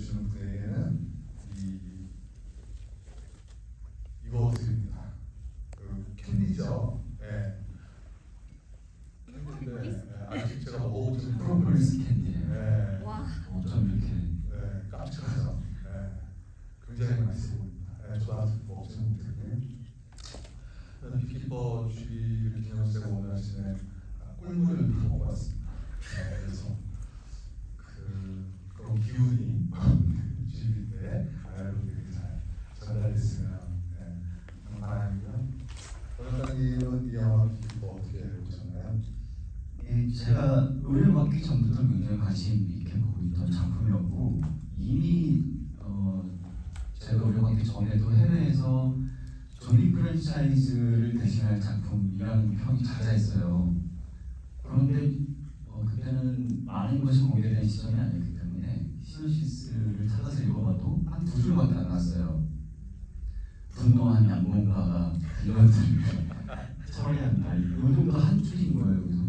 주시는 분에게는 이거 드립니다. 그 캔디죠. 네. 캔디인데 아직 제가 먹어보지 프로폴리스 캔디. 네. 와. 어쩜 이렇게. 네, 깜찍하죠. 네. 굉장히 맛있어 보입니다. 네, 저도 아직 먹지 못했고요. 비키퍼 주의를 기념하시고 오늘 아침에 꿀물을 타고 왔습니다. 네, 그래서 그런 기운이 주의 때 여러분들에게 잘 전달됐으면 바람이고요. 원장님은 이 영화 비키퍼 어떻게 보셨나요? 제가 의뢰 받기 전부터 굉장히 관심 있게 보고 있던 작품이었고 이미 제가 의뢰 받기 전에도 해외에서 조니 프랜차이즈를 대신할 작품이라는 평이 잦아있어요. 그런데 그때는 많은 것이 공개된 시점이 아니었기 때문에 시놉시스를 찾아서 읽어봐도 한 2줄밖에 안 났어요. 분노한 양봉가가 빌런들을 처리한다. 이 정도 한 줄인 거예요. 그래서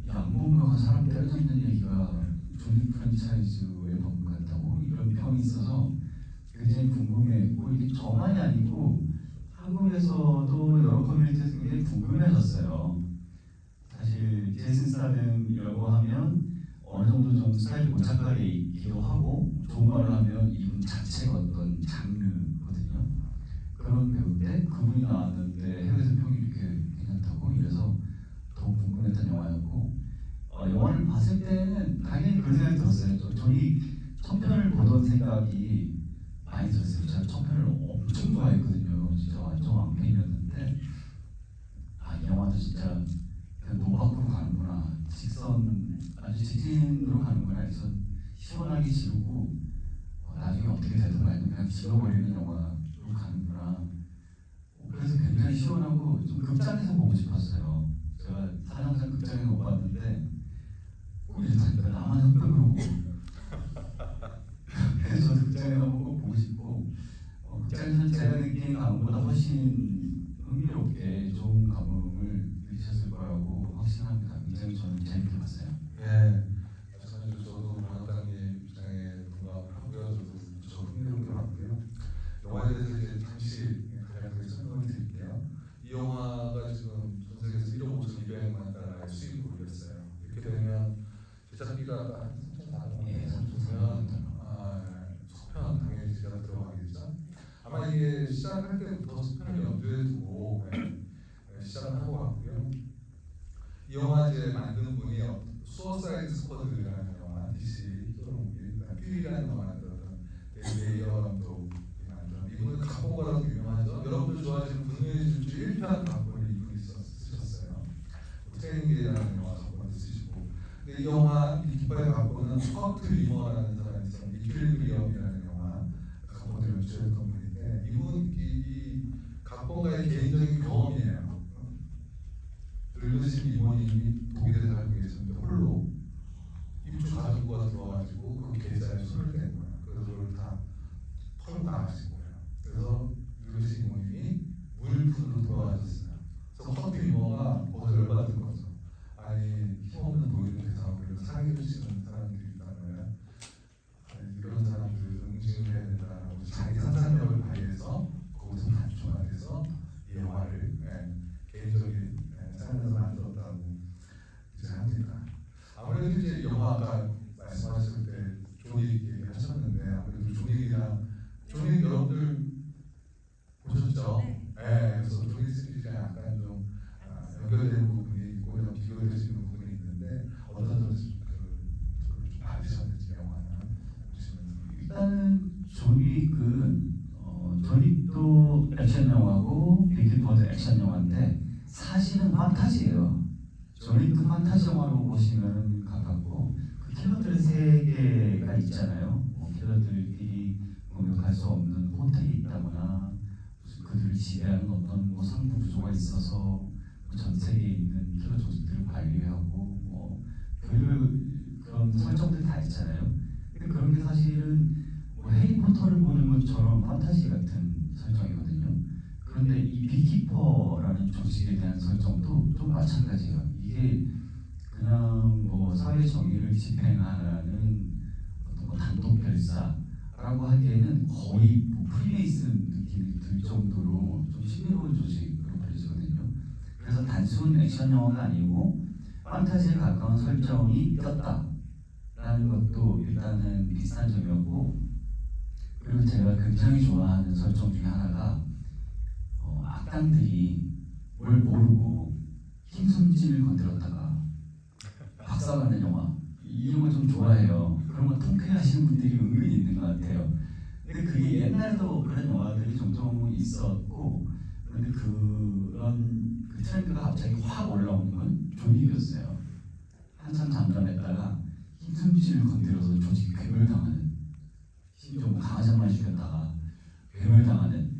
양봉가가 사람 때려잡는 얘기가 조니 프랜차이즈의 법문 같다고 이런 평이 있어서 굉장히 궁금해했고 이게 저만이 아니고 한국에서도 여러 커뮤니티에서 굉장히 궁금해졌어요. 사실 제이슨 스타뎀이라고 하면 어느 정도 좀 스타일이 고착하게 있기도 하고 좋은 말을 하면 이분 자체가 어떤 장르거든요. 그런 배우인데 그분이 나왔는데 해외에서 평이 이렇게 괜찮다고 이래서 더 궁금했던 영화였고 영화를 봤을 때는 당연히 그런 생각이 들었어요. 저희 첫 편을 보던 생각이 많이 들었어요. 제가 첫 편을 엄청 좋아했거든요. 진짜 완전 왕팬이었는데 이 영화도 진짜 그냥 노박으로 가는구나. 아주 직진으로 가는구나 해서 시원하게 지르고 나중에 어떻게 되든 말든 그냥 질러버리는 영화로 가는구나. 그래서 굉장히 시원하고 좀 극장에서 보고 싶었어요. 제가 사실상 극장에서 못 봤는데 우리는 나만 흑백으로 보고 그래서 저도 극장에 가서 꼭 보고 싶고 극장에서는 제가 느낀 감흥보다 훨씬 흥미롭게 좋은 감흥을 느끼셨을 거라고 확신합니다. 굉장히 저는 재밌게 봤어요. 네, 사실 저도 원장님 입장에 공감하고요. 저도 흥미롭게 봤고요. 영화에 대해서 이제 잠시 간략하게 설명을 드릴게요. 이 영화가 지금 전 세계에서 1억 5,200만 달러의 수익을 올렸어요. 이렇게 되면 제작비가 한 3,400만 원 되면 속편 당연히 제가 들어가겠죠. 아마 이게 시작할 때부터 속편을 염두에 두고 시작을 한 것 같고요. 이 영화 이제 만든 분이 수어사이드 스쿼드라는 영화, DC 히어로무비, 퓨리라는 영화 만들었던 데이비드 에이어 감독이 만든 이분은 각본가라고 유명하죠. 여러분들 좋아하시는 분노의 질주 1편 각본을 이분이 쓰셨어요. 트레이닝데이라는 영화 각본을 쓰시고 근데 이 영화 비키퍼의 각본은 스커트 리머라는 사람이 있어요. 이퀄리브리엄이라는 영화 각본을 연출했던 분인데 이분 이 각본가의 개인적인 경험이에요. 늙으신 이모님이 독일에 살고 계시는데 홀로 입주 가족과 들어와가지고 그 계좌에 손을 댄 거예요. 그래서 그걸 다 털고 나가신 거예요. 그래서 늙으신 이모님이 무일푼으로 돌아가셨어요. 그래서 커피 이모가 더 열받은 거죠. 아니 힘없는 노인을 대상으로 이런 사기를 치는 사람들이 있다면 이런 사람들을 응징을 해야 된다라고 자기 상상력을 발휘해서 거기서 단충화돼서 이 영화를 개인적인 삶에서 만들었다고 이제 합니다. 아무래도 이제 영화가 말씀하실 때 조닉 얘기하셨는데 아무래도 조닉이랑 조닉 여러분들 보셨죠? 네. 그래서 조닉 시리즈가 약간 좀 연결되는 부분이 있고 좀 비교되시는 부분이 있는데 어떤 점에서 좀 받으셨는지 영화는 보시면서 일단은 조닉도 액션 영화고 비키퍼도 액션 영화인데 사실은 판타지예요. 조닉도 판타지 영화로 보시면 가깝고 그 킬러들의 세계가 있잖아요. 킬러들이 공격할 수 없는 호텔이 있다거나 무슨 그들을 지배하는 어떤 상부 구조가 있어서 전 세계에 있는 킬러 조직들을 관리하고 별별 그런 설정들 다 있잖아요. 근데 그런 게 사실은 해리포터를 보는 것처럼 판타지 같은 설정이거든요. 그런데 이 비키퍼라는 조직에 대한 설정도 좀 마찬가지예요. 이게 그냥 사회 정의를 집행하는 어떤 단독 결사라고 하기에는 거의 뭐 프리메이슨 느낌이 들 정도로 좀 신비로운 조직으로 보여지거든요. 그래서 단순 액션 영화가 아니고 판타지에 가까운 설정이 꼈다라는 것도 일단은 비슷한 점이었고, 그리고 제가 굉장히 좋아하는 설정 중에 하나가 악당들이 뭘 모르고 힘손진을 건드렸다가 박살나는 영화, 이런 걸 좀 좋아해요. 그런 거 통쾌하시는 분들이 은근히 있는 것 같아요. 근데 그게 옛날에도 그런 영화들이 종종 있었고, 그런데 그런 그 트렌드가 갑자기 확 올라오는 건 조닉이었어요. 한참 잠잠했다가 힘숨진을 건드려서 조직이 괴멸당하는, 심지어 뭐 강아지 한 마리 죽였다가 괴멸당하는.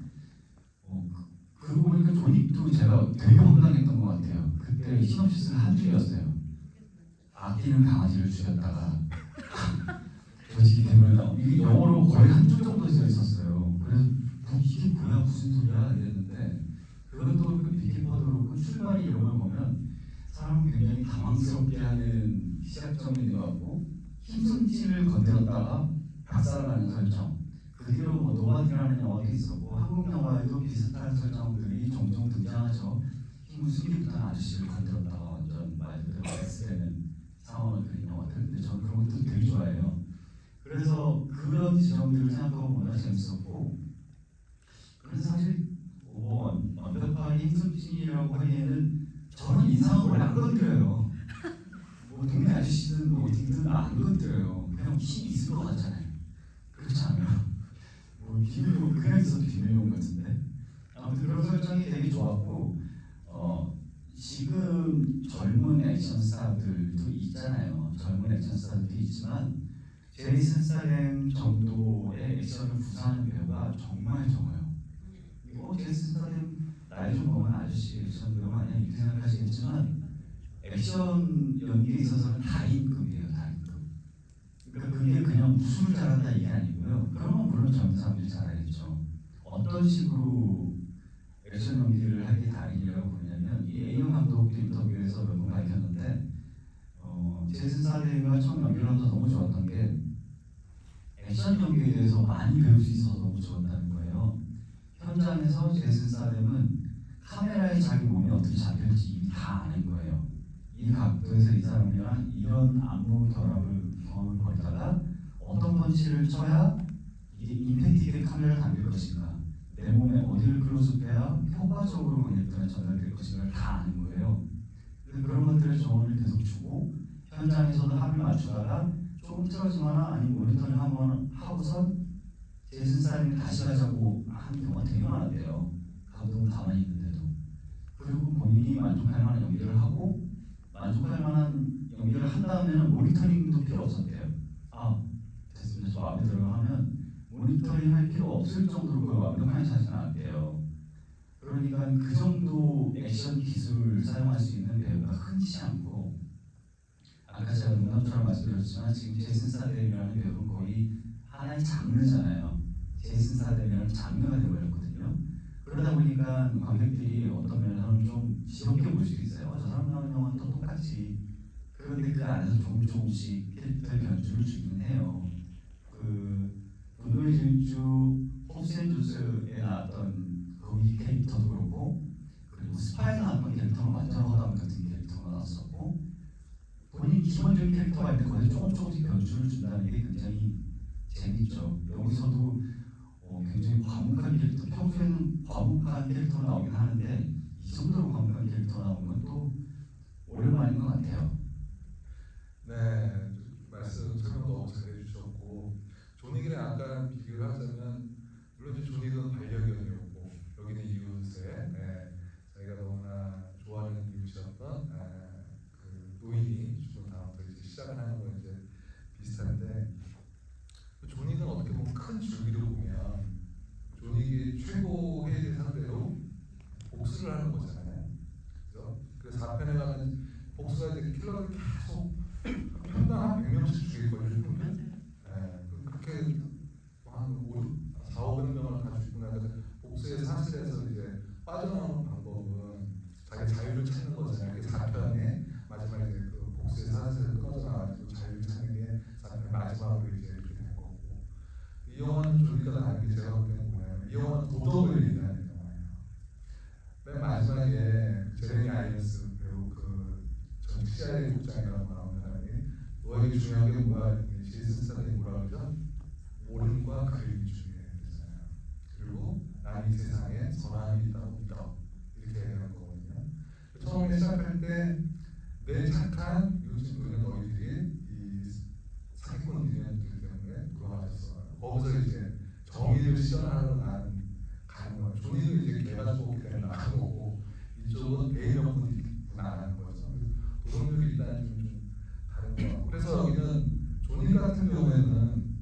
그러고 보니까 조닉도 제가 되게 황당했던 것 같아요. 그때 시놉시스가 한 줄이었어요. 아끼는 강아지를 죽였다가 조직이 괴멸당하고, 이게 영어로 거의 한 줄 정도 써 있었어요. 그래서 이게 뭐야, 무슨 소리야 이랬는데, 그것도 그 비키퍼도 그렇고 출발이 이런 걸 보면 사람을 굉장히 당황스럽게 하는 시작점이 있는 것 같고, 힘숨진을 건드렸다가 박살나는 설정, 그 뒤로 뭐 노마디라는 영화도 있었고 한국 영화에도 비슷한 설정들이 종종 등장하죠. 힘을 숨기고 있던 아저씨를 건드렸다가 완전 말 그대로 엑스되는 상황을 그린 영화들. 근데 저는 그런 것도 되게 좋아해요. 그래서 그런 지점들을 생각해보면 재밌었고, 그래서 사실 완벽한 힘숨진이라고 하기에는 저는 인상을 원래 안 건드려요. 뭐 동네 아저씨든 뭐 어디든 안 건드려요. 그냥 힘이 있을 것 같잖아요. 그렇지 않아요? 뭐 비밀용, 그냥 있어도 비밀용 같은데. 아무튼 그런 설정이 되게 좋았고, 지금 젊은 액션 스타들도 있잖아요. 젊은 액션 스타들도 있지만 제이슨 스타뎀 정도의 액션을 구사하는 배우가 정말 적어요. 제이슨 스타뎀 나이 좀 먹은 아저씨 액션 배우 아니야 이렇게 생각하시겠지만, 액션 연기에 있어서는 달인급이에요, 달인급. 그러니까 그게 그냥 무술을 잘한다 이게 아니고요. 그러면 물론 젊은 사람들이 잘하겠죠. 어떤 식으로 액션 연기를 하기 달인이라고 부르냐면, 이 A영 감독도 인터뷰에서 몇 번 밝혔는데, 제이슨 스타뎀과 처음 연기를 하면서 너무 좋았던 게 액션 연기에 대해서 많이 배울 수 있어서 너무 좋았다는 거예요. 현장에서 제이슨 스타뎀은 카메라에 자기 몸이 어떻게 잡힐지 이미 다 아는 거예요. 이 각도에서 이 사람이랑 이런 안무 경험을 걸다가 어떤 펀치를 쳐야 이게 임팩트 있게 카메라를 담길 것인가, 내 몸에 어디를 클로즈업해야 효과적으로 관객들한테 전달될 것인가를 다 아는 거예요. 그런 것들의 조언을 계속 주고, 현장에서도 합을 맞추다가 조금 틀어지거나 아니면 모니터링 한번 하고선 제이슨 스타뎀이 다시 가자고 하는 경우가 되게 많았대요. 감독은 가만히 있는데도. 그리고 본인이 만족할 만한 연기를 하고, 만족할 만한 연기를 한 다음에는 모니터링도 필요 없었대요. 됐습니다, 저 마음에 들어 하면 모니터링 할 필요 없을 정도로 그 완벽한 샷이 나왔대요. 그러니까 그 정도 액션 기술을 사용할 수 있는 배우가 흔치 않고, 아까 제가 농담처럼 말씀드렸지만 지금 제이슨 스타뎀이라는 배우는 거의 하나의 장르잖아요. 제이슨 스타뎀이라는 장르가 되어버렸거든요. 그러다 보니까 관객들이 어떤 면에서는 좀 지겹게 볼 수도 있어요. 저 사람 나오는 영화는 또 똑같이. 그런데 그 안에서 조금씩 캐릭터의 변주를 주기는 해요. 그 분노의 질주 홉센조스에 나왔던 거기 캐릭터도 그렇고, 그리고 스파이에 나왔던 캐릭터는 완전 허담 같은 캐릭터가 나왔었고, 본인 기본적인 캐릭터가 있는데 거기서 조금씩 변주를 준다는 게 굉장히 재밌죠. 여기서도 굉장히 과묵한 캐릭터, 평소에는 과묵한 캐릭터가 나오긴 하는데 이 정도로 과묵한 캐릭터가 나오는 건 또 오랜만인 것 같아요. 네, 말씀 설명 너무 잘해주셨고, 조닉이랑 약간 비교를 하자면, 물론 이제 조닉은 반려견이었고 여기는 이웃에 자기가 너무나 좋아하는 이웃이었던 그 노인이 죽은 다음부터 이제 시작을 하는 건 이제 비슷한데, 조닉은 어떻게 보면 큰 줄기로 보면 조닉이 최고의 상대로 복수를 하는 거잖아요. 그죠? 그래서 4편에 가면 복수가 이제 킬러를 계속 평당 한 100명씩 죽일 거예요. 그렇게 한 미션하러 가는 거예요. 조니는 이제 개발소속이 되는 나가는 거고 이쪽은 대의명분이 나가는 거죠. 구성력이 일단 좀 다른 거 같고 그래서 여기는 조니 같은 경우에는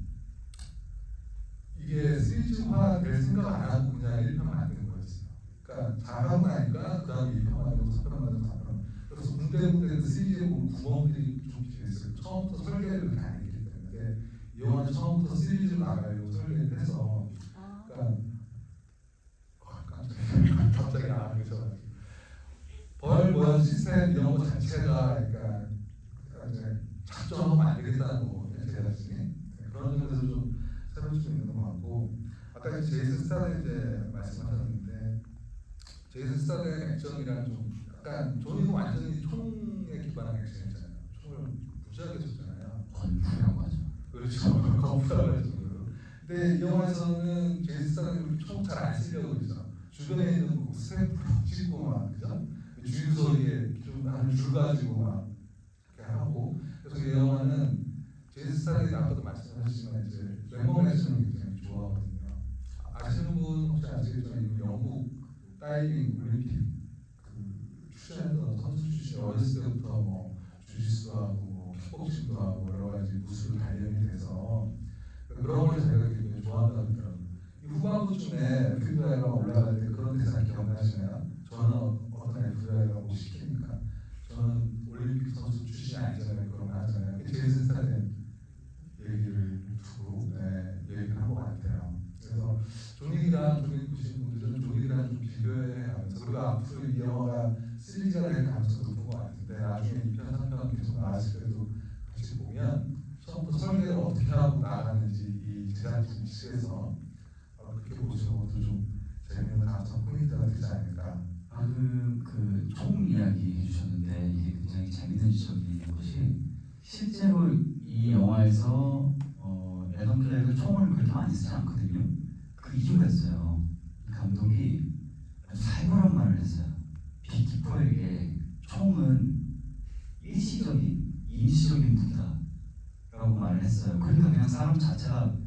이게 시리즈화 될 생각 안 하고 그냥 1편 만든 거였어요. 그러니까 잘하고 나니까 그 다음에 2편 만들고 3편 만들고 4편 만들고 그래서 군데군데 시리즈에 보면 구멍들이 좀 있어요. 처음부터 설계를 그렇게 안 했기 때문에 이 영화는 처음부터 시리즈로 나가려고 설계를 해서 그러니까 깜짝이야. 갑자기 나가셔가지고 벌 모양 시스템 이런 거 자체가 그러니까 이제 작정하면 안 되겠다는 거거든요. 제작진이 그런 점에서 좀 새로울 수 있는 것 같고 아까 이제 제이슨 스타드 이제 말씀하셨는데 제이슨 스타드의 액션이랑 좀 약간 저는 완전히 총에 기반한 액션이잖아요. 총을 무지하게 쳤잖아요. 건프라고 하죠. 그렇죠. 건프라고 하죠. 근데 이 영화에서는 제이슨 스타드는 총 잘 안 쓰려고 그러죠. 주변에 있는 스태프를 찍고 막 그죠? 주유소에 줄 가지고 막 이렇게 하고 그래서 이 영화는 제이슨 스타드는 아까도 말씀하셨지만 이제 랭몽 액션을 굉장히 좋아하거든요. 아시는 분 혹시 아시겠지만 영국 다이빙 올림픽 출신했던 선수 출신 어렸을 때부터 뭐 주짓수도 하고 뭐 킥복싱도 하고 여러 가지 무술로 단련이 돼서 그런 걸 제가 굉장히 좋아한다고 그러더라고요. 이 후반부쯤에 FBI가 올라갈 때 그런 대사 기억나시나요? 저는 어떤 FBI가 뭐 시키니까 저는 올림픽 선수 출신이 아니잖아요. 그런 거 하잖아요. 제이슨 스타든 얘기를 두고 얘기를 한 것 같아요. 그래서 조닉이랑 조닉 보시는 분들은 조닉이랑 좀 비교해 가면서 그리고 앞으로 이 영화가 시리즈가 될 가능성이 높은 것 같은데 나중에 2편, 3편 계속 나왔을 때도 같이 보면 처음부터 설계를 어떻게 하고 나가는지 이 제작진 측에서 그렇게 보시는 것도 좀 재미있는 감성 포인트가 되지 않을까. 방금 그 총 이야기 해주셨는데 이게 굉장히 재밌는 지적인 것이 실제로 이 영화에서 애덤 클레이가 총을 그렇게 많이 쓰지 않거든요. 그 이유가 있어요. 이 감독이 아주 살벌한 말을 했어요. 비키퍼에게 총은 일시적인, 임시적인 무기다라고 말을 했어요. 그러니까 그냥 사람 자체가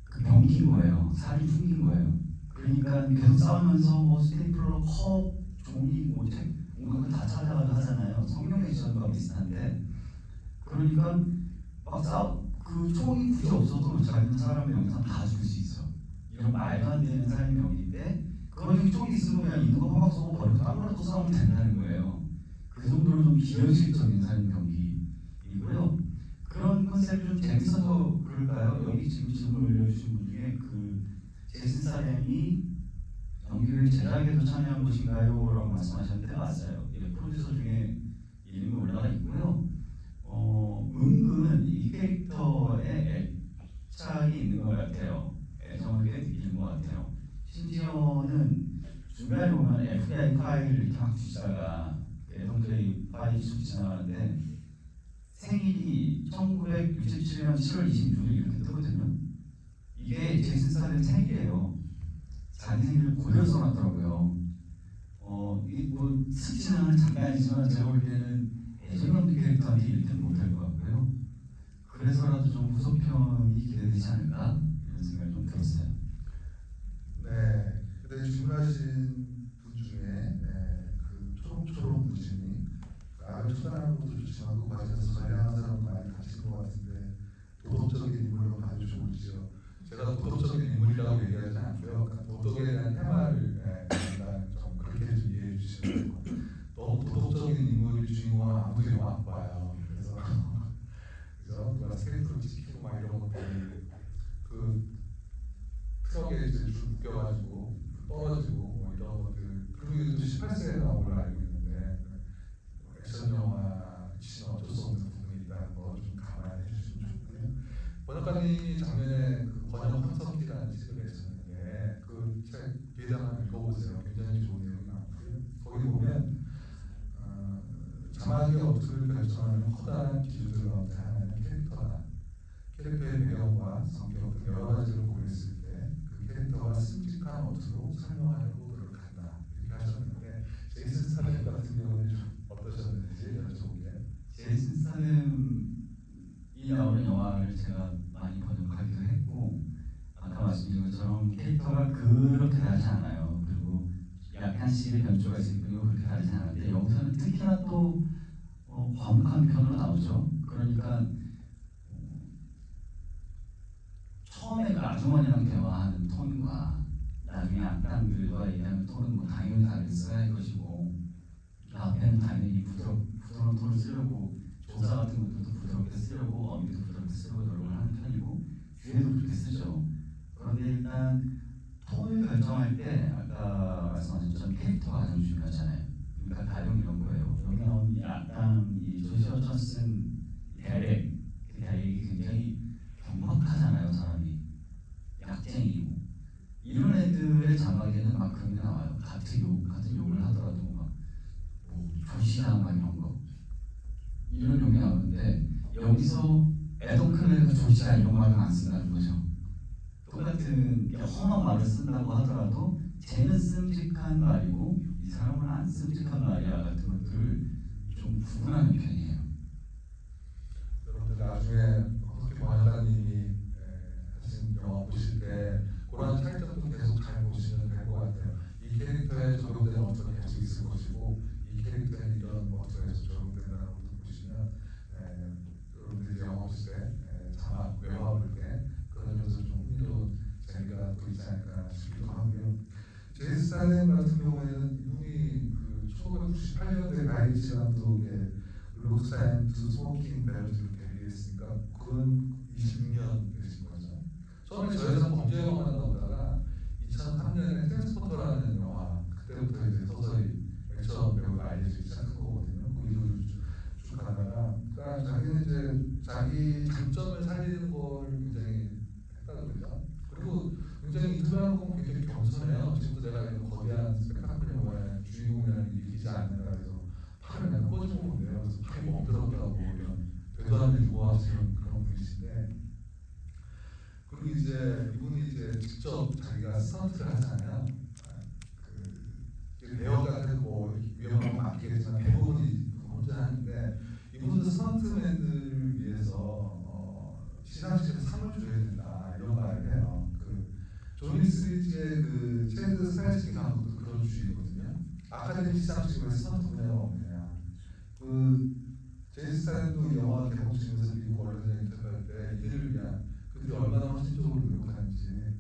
그 병긴 거예요. 살이 숨긴 거예요. 그러니까 계속 싸우면서 뭐 스테이플러, 컵, 종이, 뭐 책, 뭔가 다 찾아가지고 하잖아요. 성령 액션과 비슷한데 그러니까 막 그 총이 굳이 없어도 자기는 사람의 영상 다 죽일 수 있어. 이런 말도 안 되는 삶의 병인데 그런 쪽이 있으면 그냥 있는 거 확 쏘고 버리고 아무래도 싸우면 된다는 거예요. 그 정도로 좀 비현실적인 삶의 병기이고요. 그런 컨셉이 좀 재밌어서 그럴까요? 여기 지금 질문을 올려주신 분 중에 그 제이슨 스타뎀이 연기를 제작에도 참여한 것인가요? 라고 말씀하셨는데 맞아요. 예, 프로듀서 중에 이름이 올라가 있고요. 은근 이 캐릭터에 애착이 있는 것 같아요. 애정을 꽤 느끼는 것 같아요. 심지어는 중간에 보면 FBI 파일을 이렇게 막 주시다가 애덤 클레이 파일이 쭉 지나가는데 생일이 1967년 7월 26일 이렇게 뜨거든요. 이게 제이슨 스타뎀 생일이에요. 자기 생일을 고려 써놨더라고요. 이게 뭐 스치는 잠깐이지만 제가 보기에는 애정감도 캐릭터한테 이렇게는 못할 것 같고요. 그래서라도 좀 후속편이 기대되지 않을까 이런 생각이 좀 들었어요. 네, 그때 질문하신 분 중에 그 초롱초롱 무진이 악을 처단하는 것도 좋지만 그 과정에서 선량한 사람을 많이 다친 것 같은데 도덕적인 인물로 봐주실지요. 제가 도덕적인 인물이라고 얘기하지 않고요. 그러니까 도덕에 대한 테마를 일단 좀 그렇게 좀 이해해 주시면 되고 너무 도덕적인 인물이 주인공은 아무도 영화 안 봐요. 그래서 그죠? 누가 스테이프를 지키고 막 이런 것들이 그 트럭에 이제 줄 묶여가지고 떨어지고 뭐 이런 것들 그리고 이것도 18세에 나온 걸로 알고 있는데 액션 영화치는 어쩔 수 없는 부분이 있다는 거 좀 감안해 주시면 좋고요. 번역가님이 작년에 그 번역 황석기라는 책을 내셨는데 그 책 뒤에 한번 읽어보세요. 굉장히 좋은 내용이 많고요. 거기 보면 자막의 어투를 결정하는 커다란 기준들 가운데 하나는 캐릭터다. 캐릭터의 배경과 성격 등 여러 가지를 고려했을 때 그 캐릭터가 승직한 어투로 설명하려고 노력한다. 이렇게 하셨는데 제이슨 스타뎀 같은 경우는 좀 어떠셨는지 여쭤볼게요. 제이슨 스타뎀이 나오는 영화를 제가 많이 번역하기도 했고 아까 말씀드린 것처럼 캐릭터 그렇게 다르지 않아요. 그리고 약간씩의 변주가 있을 뿐이고 그렇게 다르지 않은데 여기서는 특히나 또 과묵한 편으로 나오죠. 그러니까 처음에 그 아주머니랑 대화하는 톤과 나중에 악당들과 얘기하는 톤은 뭐 당연히 다르겠어야 할 것이고 앞에는 당연히 부드러운 톤을 쓰려고 조사 같은 것들도 부드럽게 쓰려고 어미도 부드럽게 쓰려고 노력을 하는 편이고 뒤에도 그렇게 쓰죠. 그런데 일단 톤을 결정할 때 아까 말씀하신 것처럼 캐릭터가 가장 중요하잖아요. 그러니까 가령 이런 거예요. 여기 나온 이 악당 이 조시 허천슨 대렉이 굉장히 경박하잖아요. 사람이 약쟁이고 이런 애들의 자막에는 막 그런 게 나와요. 같은 욕을 하더라도 막 뭐 조시랑 막 이런 거 이런 욕이 나오는데 여기서 에동크는 조시가 이런 말을 안 쓴다는 거죠. 똑같은 험한 말을 쓴다고 하더라도 쟤는 씀직한 말이고 이 사람은 안 씀직한 말이야 같은 것들을 좀 구분하는 편이에요. 여러분들 나중에 허석희 원장님이 하신 영화 보실 때 그런 차이점도 계속 잘 보시면 될 것 같아요. 이 캐릭터에 적용되는 어떤 계속 있을 것이고 이 캐릭터에 이런 어떤 계속 적용된다는 것도 보시면 여러분들이 영화 보실 때 자막 외화 볼 때 그런 요소 좀 흥미로운 재미가 또 있지 않을까 싶기도 하고요. 제이슨 스타렘 같은 경우에는 이분이 그 1998년도에 가이리치 감독의 룩스타임 투 스모킹 밸런스를 데뷔했으니까 그건 26년 되신 거죠. 처음에 저희에서 범죄 영화만 나오다가 2003년에 트랜스포터라는 영화 그때부터 이제 서서히 액션 배우가 알려지기 시작한 거거든요. 그 이후로 쭉 가다가 그러니까 자기는 이제 자기 장점을 살리는 걸 굉장히 했다고 그러죠. 그리고 굉장히 인터뷰하는 건 굉장히 겸손해요. 지금도 내가 이런 거대한 스펙타클 영화의 주인공이라는 게 믿기지 않는다 해서 팔을 그냥 꼬집어 본대요. 그래서 팔이 멍들었다고 이런 되도 않는 유머하시는 그런 분이신데 그리고 이제 이분이 이제 직접 자기가 스턴트를 하잖아요. 그 배우가 해도 뭐 위험한 건 맞겠지만 대부분이 혼자 하는데 이분은 스턴트맨들을 위해서 시상식에서 상을 줘야 된다 이런 말을 해요. 그 조니 스리지의 그 체드 스타일스키 감독도 그런 주의거든요. 아카데미 시상식에서 스턴트맨이 없느냐. 그 제이슨 스타일도 영화 개봉식에서 미국 언론에 인터뷰할 때 이들을 위한 그들이 얼마나 헌신적으로 노력하는지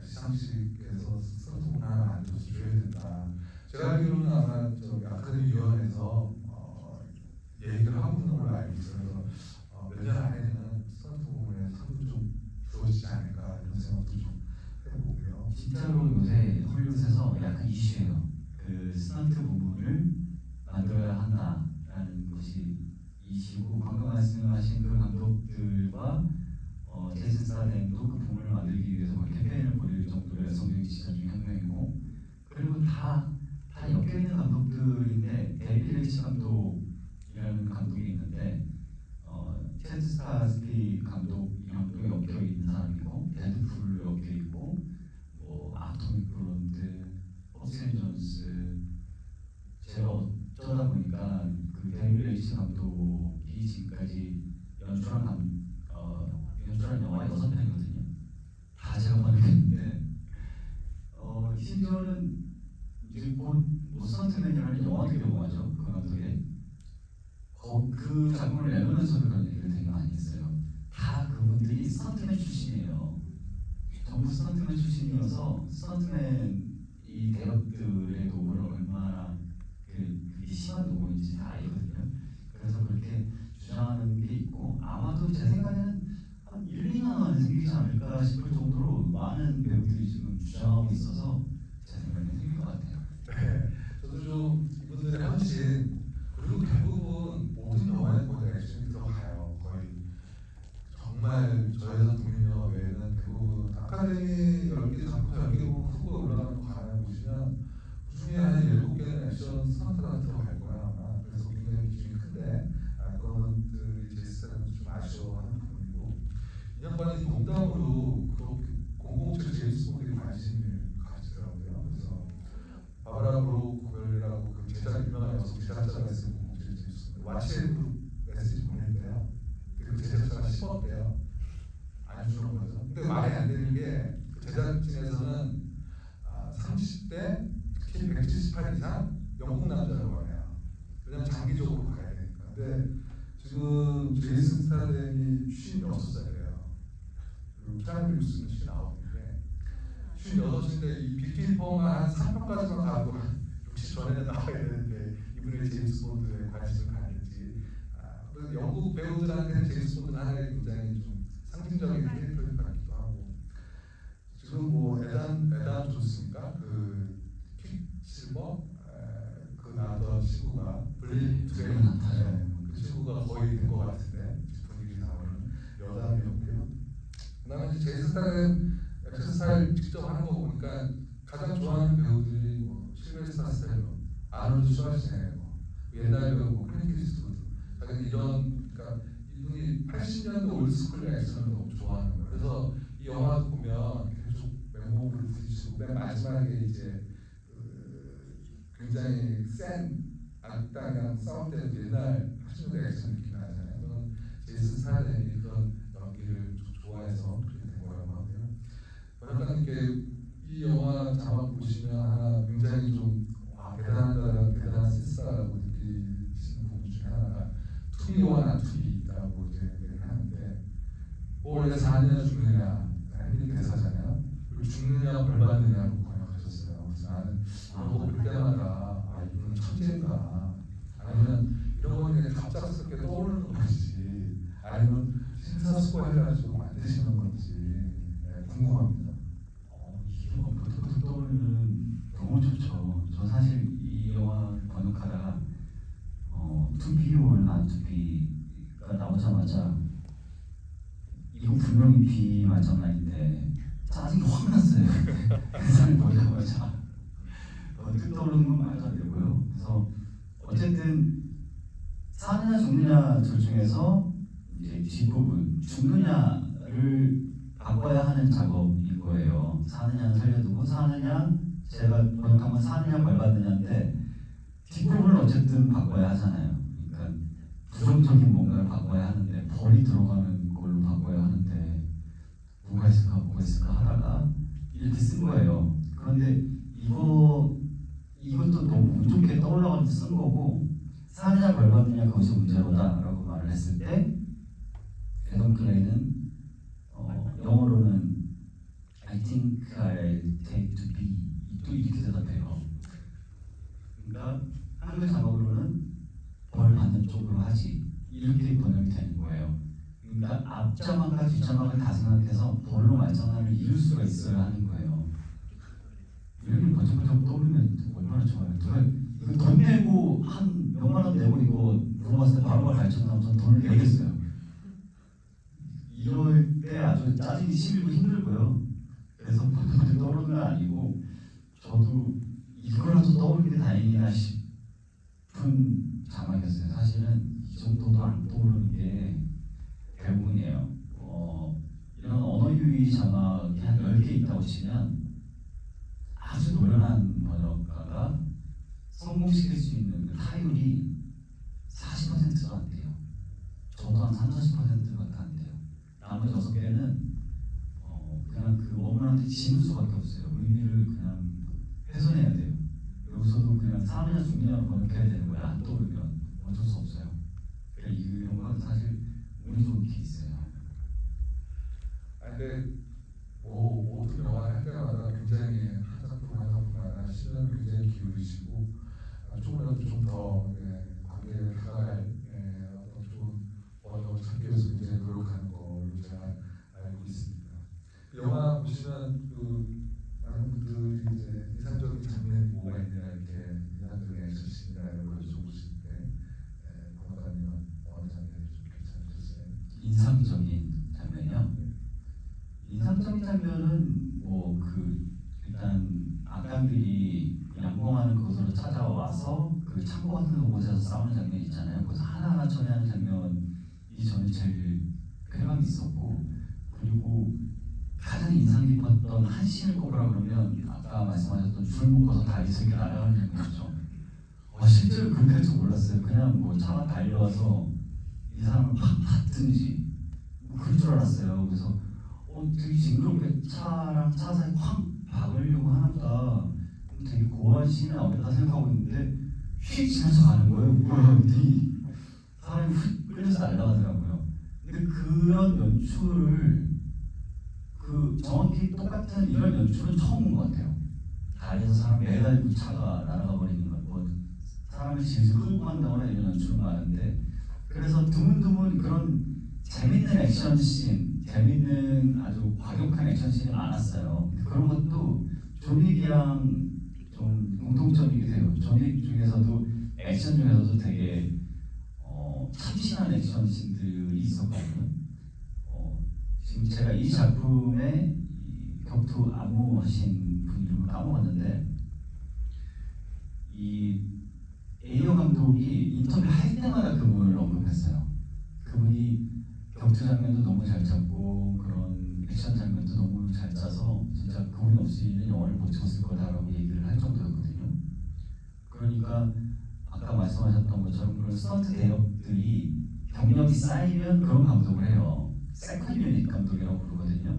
시상식에서 스턴트 문화를 만들어서 줘야 된다. 제가 알기로는 아마 저 아카데미 위원회에서 얘기를 하고 있는 걸로 알고 있어요. 몇 년 안에는 스턴트 부분에 상도 좀 주어지지 않을까 이런 생각도 좀 해보고요. 진짜로 요새 헐리우드에서 약간 이슈예요. 그 스턴트 부분을 만들어야 한다라는 것이 이슈고 방금 말씀하신 그 감독들과 제이슨 스타뎀도 그 부분을 만들기 위해서 캠페인을 벌일 정도로 여성적인 지자 중에 한 명이고 그리고 다 엮여있는 감독들인데 데이비드 레이치 감독이라는 감독이 있는데 체드 스타스키 감독이랑도 엮여있는 사람이고 데드풀로 엮여있고 뭐 아토믹 블론드, 포스앤 존스 제가 어쩌다 보니까 그 데이비드 레이치 감독이 지금까지 연출한 영화 6편이거든요. 다 제가 봤는데 심지어는 이제 곧 스턴트맨이라는 영화도 개봉하죠. 그 감독의 그 작품을 내놓으면서 그런 얘기를 되게 많이 했어요. 다 그분들이 스턴트맨 출신이에요. 전부 스턴트맨 출신이어서 스턴트맨 이 대역들의 노고를 얼마나 그게 심한 노고인지 다 알거든요. 그래서 그렇게 주장하는 게 있고 아마도 제 생각에는 한 1, 2년 안에 생기지 않을까 싶을 정도로 많은 배우들이 지금 주장하고 있어서 제 생각에는 생길 것 같아요. 네, 저도 좀 이분들의 헌신 그리고 대부분 모든 영화에 거의 액션이 들어가요. 거의 정말 저예산 국민영화 외에는 대부분 아카데미 10개 작품 10개 보면 후보에 올라가는 거 가만 보시면 그 중에 한 7개는 액션 스턴트가 들어갈 거야 아마. 그래서 굉장히 비중이 큰데 그분들이 제이슨한테 좀 아쉬워하는 부분이고 이 양반이 농담으로 그렇게 007 제임스 본드에 관심을 가지더라고요. 그래서 바바라 브로우웰이라고 그 제작 유명한 여성 제작자가 있어요. 007 제임스 본드 왓츠앱으로 메시지 보낸대요. 그 제작자가 10억대요. 안 주는 거죠. 근데 말이 안 되는 게 그 제작진에서는 그 트라이앵글 뉴스 있는 책이 나오는데 56인데 이 빅키퍼만 한 3편까지만 가도 60전에 나와야 되는데 이분이 제임스 본드에 관심을 갖는지 그래서 영국 배우들한테는 제임스 본드는 하나의 굉장히 좀 상징적인 캐릭터인 것 같기도 하고 지금 뭐 에단 존스인가 그 퀵실버 그 나왔던 친구가 블레이드 트레인 그 친구가 거의 된 것 같은데 분위기 나오는 여자 배우고요. 그다음에 이제 제 스타일은 액션 스타일 직접 하는 거 보니까 가장 좋아하는 배우들이 뭐 실베스타 스텔론, 아놀드 슈왈제네거, 옛날 배우 뭐 클린트 이스트우드. 자기는 이런 그러니까 이분이 80년대 올드스쿨 액션을 너무 좋아하는 거예요. 그래서 이 영화도 보면 계속 맨몸을 부딪히고 맨 마지막에 이제 굉장히 센 악당이랑 싸울 때도 옛날 80년대 액션 느낌이 나잖아요. 저는 제이슨 스타일의 그런 연기를 좀 좋아해서 그렇게 된 거라고 하고요. 번역가님께 이 영화 자막 보시면 하나 굉장히 좀 대단하다라는 대단한 센스라고 느끼시는 부분 중에 하나가 투비와 나투비라고 이제 얘기를 하는데 원래 사느냐 죽느냐 이 대사잖아요. 그리고 죽느냐 벌 받느냐고 번역하셨어요. 그래서 나는 이런 거 볼 때마다 이분은 천재인가 아니면 이런 거 그냥 갑작스럽게 떠오르는 건지 아니면 심사숙고해가지고 만드시는 건지 궁금합니다. 이게 부터 떠오르는 너무 좋죠. 저 사실 이 영화 번역하다가 투비올 나투비가 나오자마자 이거 분명히 비 맞장난인데 짜증이 확 났어요. 그걸 보자마자 어떻게 떠오르는 건 말도 안 되고요. 그래서 어쨌든 사느냐 죽느냐 둘 중에서 이제 뒷부분 죽느냐를 바꿔야 하는 작업인 거예요. 사느냐는 살려두고 사느냐 제가 번역한 건 사느냐 벌 받느냐인데 뒷부분을 어쨌든 바꿔야 하잖아요. 그러니까 부정적인 뭔가를 바꿔야 하는데 벌이 들어가는 걸로 바꿔야 하는데 뭐가 있을까 하다가 이렇게 쓴 거예요. 그런데 이것도 너무 운 좋게 떠올라가지고 쓴 거고 사느냐 벌 받느냐 그것이 문제로다라고 말을 했을 때 애덤 클레이는 영어로는 I think I take to be 또 이렇게 대답해요. 그러니까 한글 작업으로는 벌 받는 쪽으로 하지 이렇게 번역이 되는 거예요. 그러니까 앞자막과 뒷자막을 다 생각해서 벌로 말장난을 이룰 수가 있어야 하는 거예요. 이렇게 번쩍번쩍 떠오르면 얼마나 좋아요. 이거 돈 내고 한 몇만 원 내고 이거 물어봤을 때 바로바로 발전하면 전 돈을 내겠어요. 이럴 때 아주 짜증이 심리고 힘들고요. 그래서 번쩍번쩍 떠오르는 건 아니고 저도 이거라도 떠오르는 게 다행이다 싶은 자막이었어요. 사실은 이 정도도 안 떠오르는 게 대부분이에요. 이런 언어 유희 자막이 한 10개 있다고 치면 아주 노련한 번역가가 성공시킬 수 있는 그 타율이 40%도 안 돼요. 저도 한 30-40%밖에 안 돼요. 나머지 6개는 그냥 그 어머니한테 지는 수밖에 없어요. 의미를 그냥 훼손해야 돼요. 여기서도 그냥 사느냐 죽느냐로 번역해야 되는 거예요. 안 떠오르면 어쩔 수 없어요. 그러니까 이런 건 사실 운이 좋은 케이스예요. 근데 모든 영화를 할 때마다 굉장히 한 작품마다 시간을 굉장히 기울이시고 조금이라도 좀 더 관계를 다가갈 어떤 좋은 번역을 찾기 위해서 굉장히 노력하는 걸로 제가 알고 있습니다. 영화 보시면 많은 분들이 이제 인상적인 장면이 뭐가 있냐 이렇게 인상적인 액션씬이나 이런 걸 여쭤보실 때 번역가님은 어느 장면이 좀 괜찮으셨어요? 인상적인 장면이요? 인상적인 장면은 일단 악당들이 양봉하는 곳으로 찾아와서 그 창고 같은 곳에서 싸우는 장면 있잖아요. 그래서 하나하나 처리하는 장면이 저는 제일 쾌감이 있었고, 그리고 가장 인상 깊었던 한 씬을 꼽으라 그러면 아까 말씀하셨던 줄 묶어서 다리에서 이렇게 날아가는 장면이죠. 실제로 그렇게 할 줄 몰랐어요. 그냥 차가 달려와서 이 사람을 팍 받든지 그럴 줄 알았어요. 그래서 되게 징그럽게 차랑 차 사이 확 박으려고 하나보다 되게 고어한 씬이 나오겠다 생각하고 있는데 휙 지나쳐 가는 거예요. 우연히 사람이 휙 끌려서 날아가더라고요. 근데 그런 연출을 같은 이런 연출은 처음 본 것 같아요. 다리에서 사람 매달리고 차가 날아가 버리는 것, 뭐 사람을 질질 끌고 간다거나 이런 연출은 많은데, 그래서 드문드문 그런 재밌는 액션씬, 재밌는 아주 과격한 액션씬이 많았어요. 그런 것도 존 윅이랑 좀 공통점이 돼요. 존 윅 중에서도 액션 중에서도 되게 참신한 액션씬들이 있었거든요. 지금 제가 이 작품에 이 격투 안무하신 분 이름을 까먹었는데, 이 에이어 감독이 인터뷰 할 때마다 그분을 언급했어요. 그분이 격투 장면도 너무 잘 잡고 그런 액션 장면도 너무 잘 짜서 진짜 그분이 없이는 영화를 못 찍었을 거다라고 얘기를 할 정도였거든요. 그러니까 아까 말씀하셨던 것처럼 그런 스턴트 대업들이 경력이 쌓이면 그런 감독을 해요. 세컨 유닛 감독이라고 부르거든요.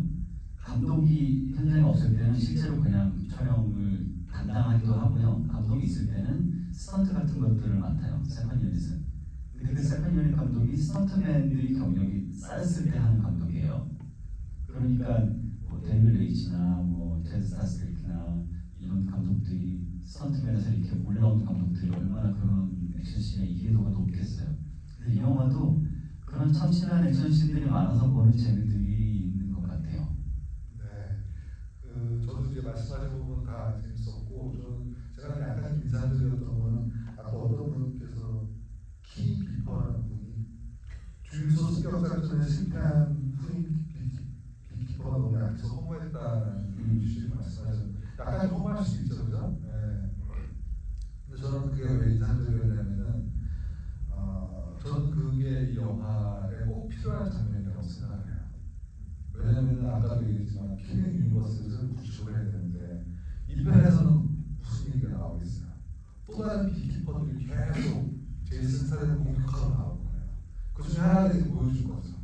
감독이 현장에 없을 때는 실제로 그냥 촬영을 담당하기도 하고요. 감독이 있을 때는 스턴트 같은 것들을 맡아요. 세컨 유닛은. 근데 그 세컨 유닛 감독이 스턴트맨들이 경력이 쌓였을 때 하는 감독이에요. 그러니까 뭐 데빌 레이지나 뭐 제드 스타스트리크나 이런 감독들이 스턴트맨에서 이렇게 올라오는 감독들이 얼마나 그런 액션씬의 이해도가 높겠어요. 근데 이 영화도 그런 참신한 액션씬들이 많아서 보는 재미들이 있는 것 같아요. 네, 저도 이제 말씀하신 부분 다 재밌었고, 제가 약간 인상적이었던 거는 아까 어떤 분께서 키 비퍼라는 분이 주유소 습격작전에 실패한 후임 비키퍼가 너무 약해서 허무했다는 취지로 말씀하셨는데, 약간 좀 허무할 수 있죠, 그죠? 네. 근데 저는 그게 왜 인상적이었냐면은 저는 그게 이 영화에 꼭 필요한 장면이라고 생각을 해요. 왜냐하면 아까도 얘기했지만 킬링 유니버스를 구축을 해야 되는데 이 편에서는 무슨 얘기가 나오고 있어요. 또 다른 비키퍼들이 계속 제이슨 스타덤을 공격하러 나오는 거예요. 그 중에 하나가 이제 보여줄 거죠.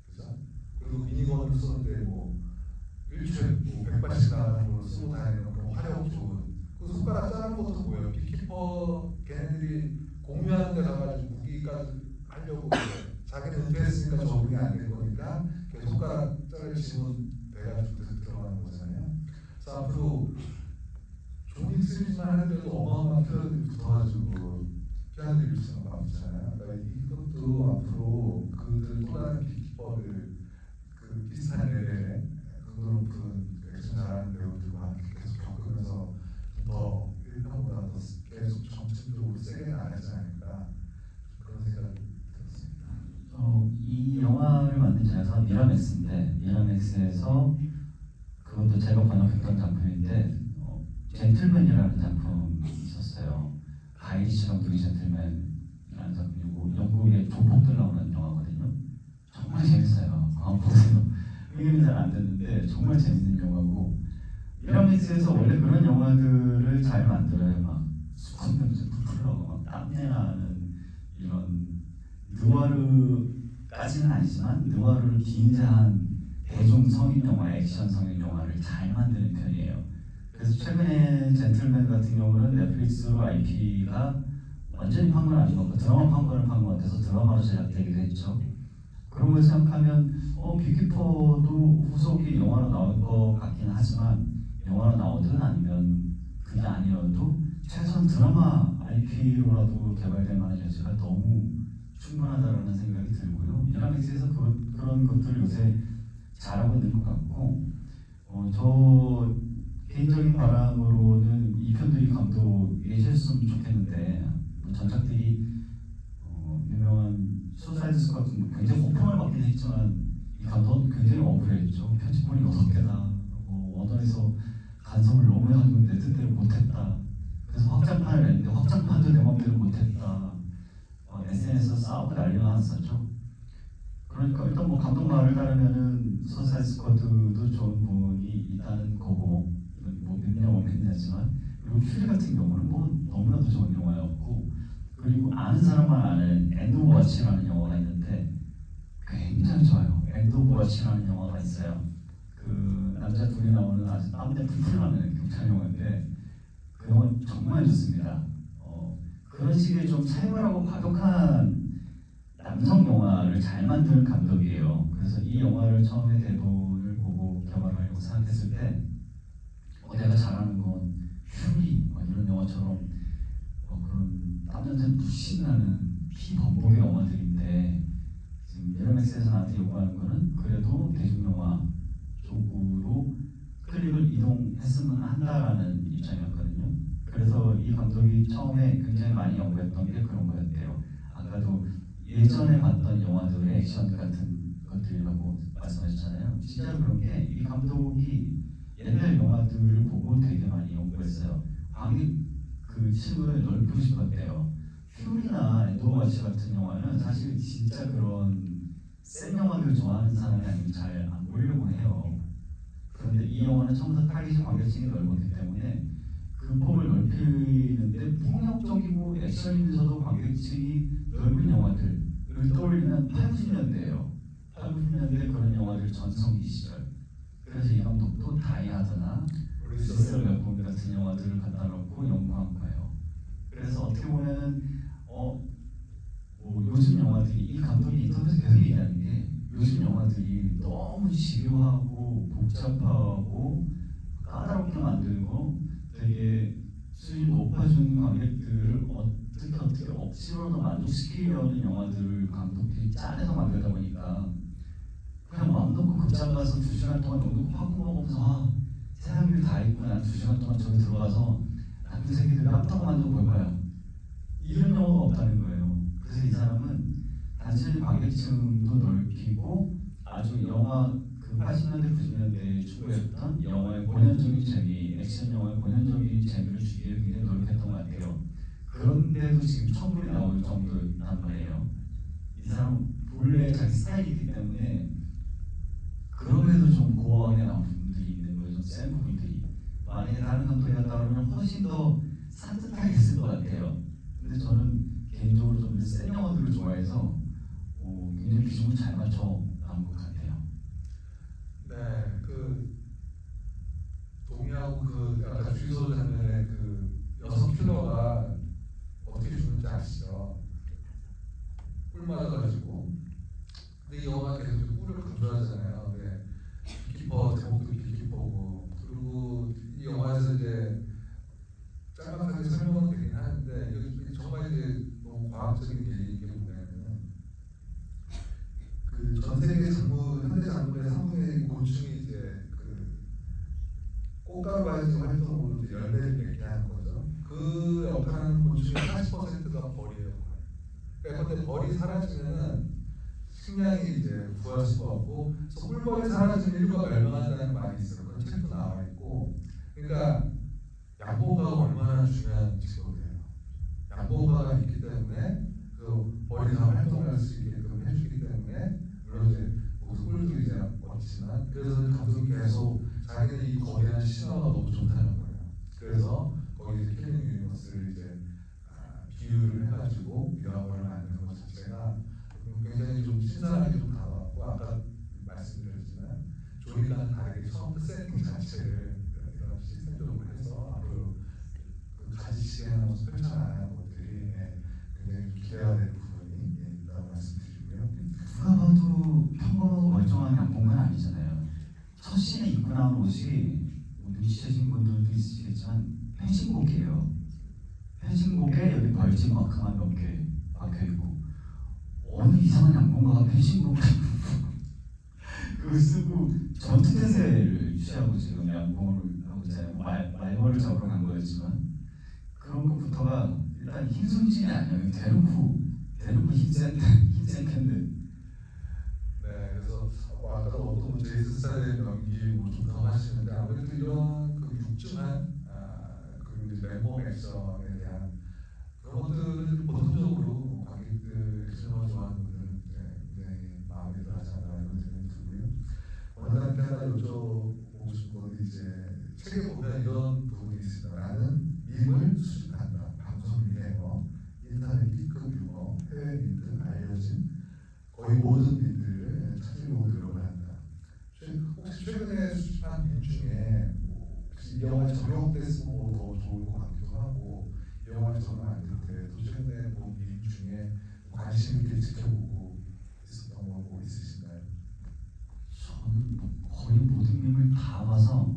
그죠? 그리고 미니건을 쏘는데 뭐 1초에 뭐 100발씩 나가는 걸 쓰고 다니는 그런 화력 좋은 그 손가락 자르는 것도 보여요. 비키퍼 걔네들이 공유하는 데 가가지고 무기까지 하려고 자기는 은퇴했으니까 적응이 안 될 거니까 손가락 자르시면 돼가지고 들어가는 거잖아요. 그래서 앞으로 존윅 시리즈만 하는데도 어마어마한 표현들이 붙어가지고 피아노를 수가 많잖아요. 그러니까 이것도 앞으로 그들 또 다른 비법을 그 비슷한 레벨의 그걸로 푸는 액션 잘하는 배우들과 함께 계속 겪으면서 더 1편보다 더 계속 점진적으로 세게 나가지 않을까 그런 생각이 들었습니다. 이 영화를 만든 자가 미라맥스인데, 미라맥스에서 그것도 제가 번역했던 작품인데 젠틀맨이라는 작품이 있었어요. 가이리치 감독의 젠틀맨이라는 작품이고 영국의 조폭들 나오는 영화거든요. 정말 재밌어요. 보세요. 흥행이 잘 안 됐는데 정말 재밌는 영화고, 미라맥스에서 원래 그런 영화들을 잘 만들어요. 막 수컷 냄새 풀풀하고 막 땀내 나는 이런 느와르까지는 아니지만 느와르를 긴자한 대중 성인 영화, 액션 성인 영화를 잘 만드는 편이에요. 그래서 최근에 젠틀맨 같은 경우는 넷플릭스로 IP가 완전히 판 건 아닌 것 같고 드라마 판권을 판 것 같아서 드라마로 제작되기도 했죠. 그런 걸 생각하면 비키퍼도 후속이 영화로 나올 것 같긴 하지만 영화로 나오든 아니면 그게 아니어도 최소한 드라마 IP로라도 개발될 만한 여지가 너무 충분하다라는 생각이 들고요. 미라맥스에서 그런 것들을 요새 잘하고 있는 것 같고, 저 개인적인 바람으로는 이 편들이 감독이 해줬으면 좋겠는데, 전작들이 유명한 수사이드 스쿼드 굉장히 호평을 받긴 했지만 이 감독은 굉장히 억울했죠. 편집본이 6개다. 원원에서 간섭을 너무 해가지고 내 뜻대로 못했다. 그래서 확장판을 냈는데 확장판도 내 맘대로 못했다. SNS에서 싸우고 난리가 났었죠. 그러니까 일단 뭐 감독 말을 따르면은 수사이드 스쿼드도 좋은 부분이 있다는 거고, 뭐 몇명 했냐지만, 그리고 퓨리 같은 경우는 뭐 너무나도 좋은 영화였고, 그리고 아는 사람만 아는 엔드 오브 워치라는 영화가 있는데 굉장히 좋아요. 엔드 오브 워치라는 영화가 있어요. 그 남자 둘이 나오는 아주 땀내 풀풀 나는 경찰 영화인데 그 영화 정말 좋습니다. 그런 식의 좀 살벌하고 과격한 남성 영화를 잘 만드는 감독이에요. 그래서 이 영화를 처음에 대본을 보고 영화로 개발하려고 생각했을 때 내가 잘하는 건 퓨리 이런 영화처럼 그런 땀냄새 물씬 나는 피범벅의 영화들인데 지금 미러맥스에서 나한테 요구하는 거는 그래도 대중영화 쪽으로 클립을 이동했으면 한다라는 입장이었거든요. 그래서 이 감독이 처음에 굉장히 많이 연구했던 게 그런 거였대요. 아까도 예전에 봤던 영화들의 액션 같은 것들이라고 말씀하셨잖아요. 진짜로 그런 게 이 감독이 옛날 영화들을 보고 되게 많이 연구했어요. 관객 그 층을 넓히고 싶었대요. 퓨리나 엔더워치 같은 영화는 사실 진짜 그런 센 영화들 좋아하는 사람이 아니면 잘 안 보려고 해요. 그런데 이 영화는 처음부터 타깃이 관객층이 넓었기 때문에 그 폭을 넓히는데 폭력적이고 액션이면서도 관객층이 넓은 영화들을 떠올리면 8, 90년대예요. 8, 90년대 그런 영화들 전성기 시절. 그래서 이 감독도 다이하드나 리셀 웨폰 같은 영화들을 갖다 놓고 연구한 거예요. 그래서 어떻게 보면은 요즘 영화들이 이 감독이 인터뷰에서 계속 얘기하는 게 요즘 영화들이 너무 지루하고 복잡하고 까다롭게 만들고 되게 수준 높아진 관객들을 어떻게 억지로도 만족시키려는 영화들을 감독들이 짜내서 만들다 보니까 그냥 마음 놓고 극장 가서 2시간 동안 너무 화고 먹으면서 세상일이 다 있고 난 2시간 동안 저기 들어가서 남들 새끼들 깜빡만 좀 볼까요? 이런 영화가 없다는 거예요. 그래서 이 사람은 단순히 관객층도 넓히고 아주 영화 그 80년대 90년대에 추구했던 영화의 본연적인 재미, 액션 영화의 본연적인 재미를 주기에 굉장히 노력했던 것 같아요. 그런데도 지금 천불이 나올 정도였단 말이에요. 이 사람은 본래 자기 스타일이기 때문에 그럼에도 좀 고어하게 나온 부분들이 있는 거예요. 좀 센 부분들이. 만약에 다른 감독이었다 그러면 훨씬 더 산뜻하게 했을 것 같아요. 근데 저는 개인적으로 좀 센 영화들을 좋아해서 굉장히 비중을 잘 맞춰 나온 것 같아요. 네, 동의하고 아까 주유소 장면에 여성 킬러가 어떻게 죽는지 아시죠? 꿀 맞아가지고. 근데 이 영화 계속 꿀을 강조하잖아요. 네. 비키퍼 제목도 비키퍼고 그리고 이 영화에서 이제 짤막하게 설명은 되긴 하는데 이게 정말 이제 너무 과학적인 얘기이기 때문에 전 세계 현대 장군의 3분의 1 고충이 이제 꽃가루 바이징 활동으로 이제 열매를 맺게 하는 거죠. 그 역할하는 곤충의 80%가 벌이에요. 그러니까 근데 벌이 사라지면은 식량이 이제 구할 수가 없고, 그래서 꿀벌이 사라지면 인류가 멸망한다는 말이 있어요. 그런 책도 나와 있고, 그러니까 양봉가가 얼마나 중요한 직업이에요. 양봉가가 있기 때문에 그 벌이 다 활동할 수 있게끔 해주기 때문에 물론 이제 꿀도 이제 멋지지만 그래서 감독이 계속 자기는 이 거대한 신화가 너무 좋다는 거예요. 그래서 거기 이제 킬링 유니버스를 이제 비유를 해가지고 유화물을 만드는 것 자체가 굉장히 좀 신선하게 좀 다가왔고 아까 말씀드렸지만 조이과는 다르게 처음부터 세팅 자체를 이런 시스템적으로 해서 앞으로 가지치기하는 모습 펼쳐나가는 것들이 굉장히 기대가 되는 부분이 있다고 말씀드리고요. 누가 봐도 평범하고 멀쩡한 양봉은 아니잖아요. 첫 씬에 입고 나온 옷이 눈치채신 분들도 있으시겠지만 펜싱복이에요. 펜싱복에 여기 벌집 마크만 몇 개 박혀있고 어느 이상한 양봉가가 펜싱복을 그걸 쓰고 전투태세를 취하고 지금 양봉을 하고 있잖아요. 말벌을 잡으러 간 거였지만 그런 것부터가 일단 힘숨지이 아니에요. 대놓고 힘센 캔들. 네, 그래서 아까도 어떤 제이슨 스타일의 연기 뭐 좋다고 하시는데 아무래도 이런 육중한 그리고 이제 맨몸 액션에 대한 그런 것들은 보통적으로 관객들 액션을 좋아하는 분들은 굉장히 마음에 들어하지 않나 이런 생각이 들고요. 원장님께 하나 여쭤보고 싶은 건 이제 책에 보면 이런 부분이 있습니다. 나는 밈을 수집한다. 방송 유행어, 인터넷 B급 유머, 해외 밈 등 알려진 거의 모든 밈들을 찾으려고 노력을 한다. 혹시 최근에 수집한 밈 중에 이 영화에 적용됐으면 더 좋을 것 같기도 하고 이 영화에 적용 안 될 때도 최근에 본 밈 중에 관심 있게 지켜보고 있었던 거 있으신가요? 저는 거의 모든 밈을 많아서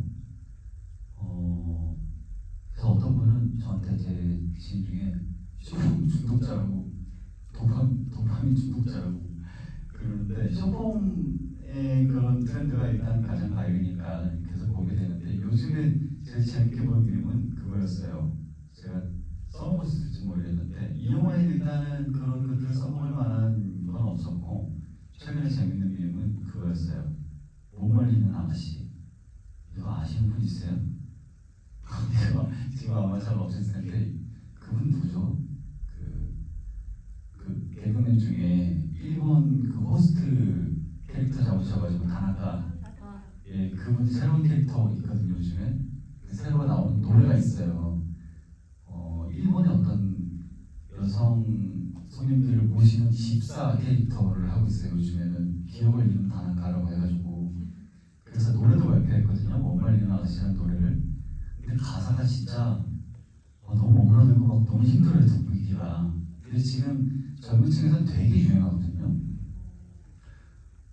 그래서 어떤 분은 저한테 제 지인 중에 쇼폼 중독자라고 도파민 중독자라고 그러는데 쇼폼의 그런 트렌드가 일단 가장 밝으니까 계속 보게 되는데 요즘에 제일 재밌게 본 그림은 그거였어요. 제가 써먹을 수 있을지 모르겠는데 이 영화에 일단은 그런 것들을 써먹을 만한 건 없었고 최근에 재밌는 그림은 그거였어요. 못 말리는 아가씨. 이거 아시는 분 있어요? 지금 아마 잘 없을 텐데 그분 누구죠? 그 개그맨 중에 일본 그 호스트 캐릭터 잡으셔가지고 다나카 예 그분 새로운 캐릭터 있거든요 요즘에 새로 나오는 노래가 있어요. 일본의 어떤 여성 손님들을 모시는 집사 캐릭터를 하고 있어요 요즘에는 기억을 잃은 다나카라고 해가지고 그래서 노래도 발표했거든요. 못 말리는 아가씨라는 노래를. 근데 가사가 진짜 너무 오그라들고 막 너무 힘들어요 듣기가. 근데 지금 젊은 층에서는 되게 유행하거든요.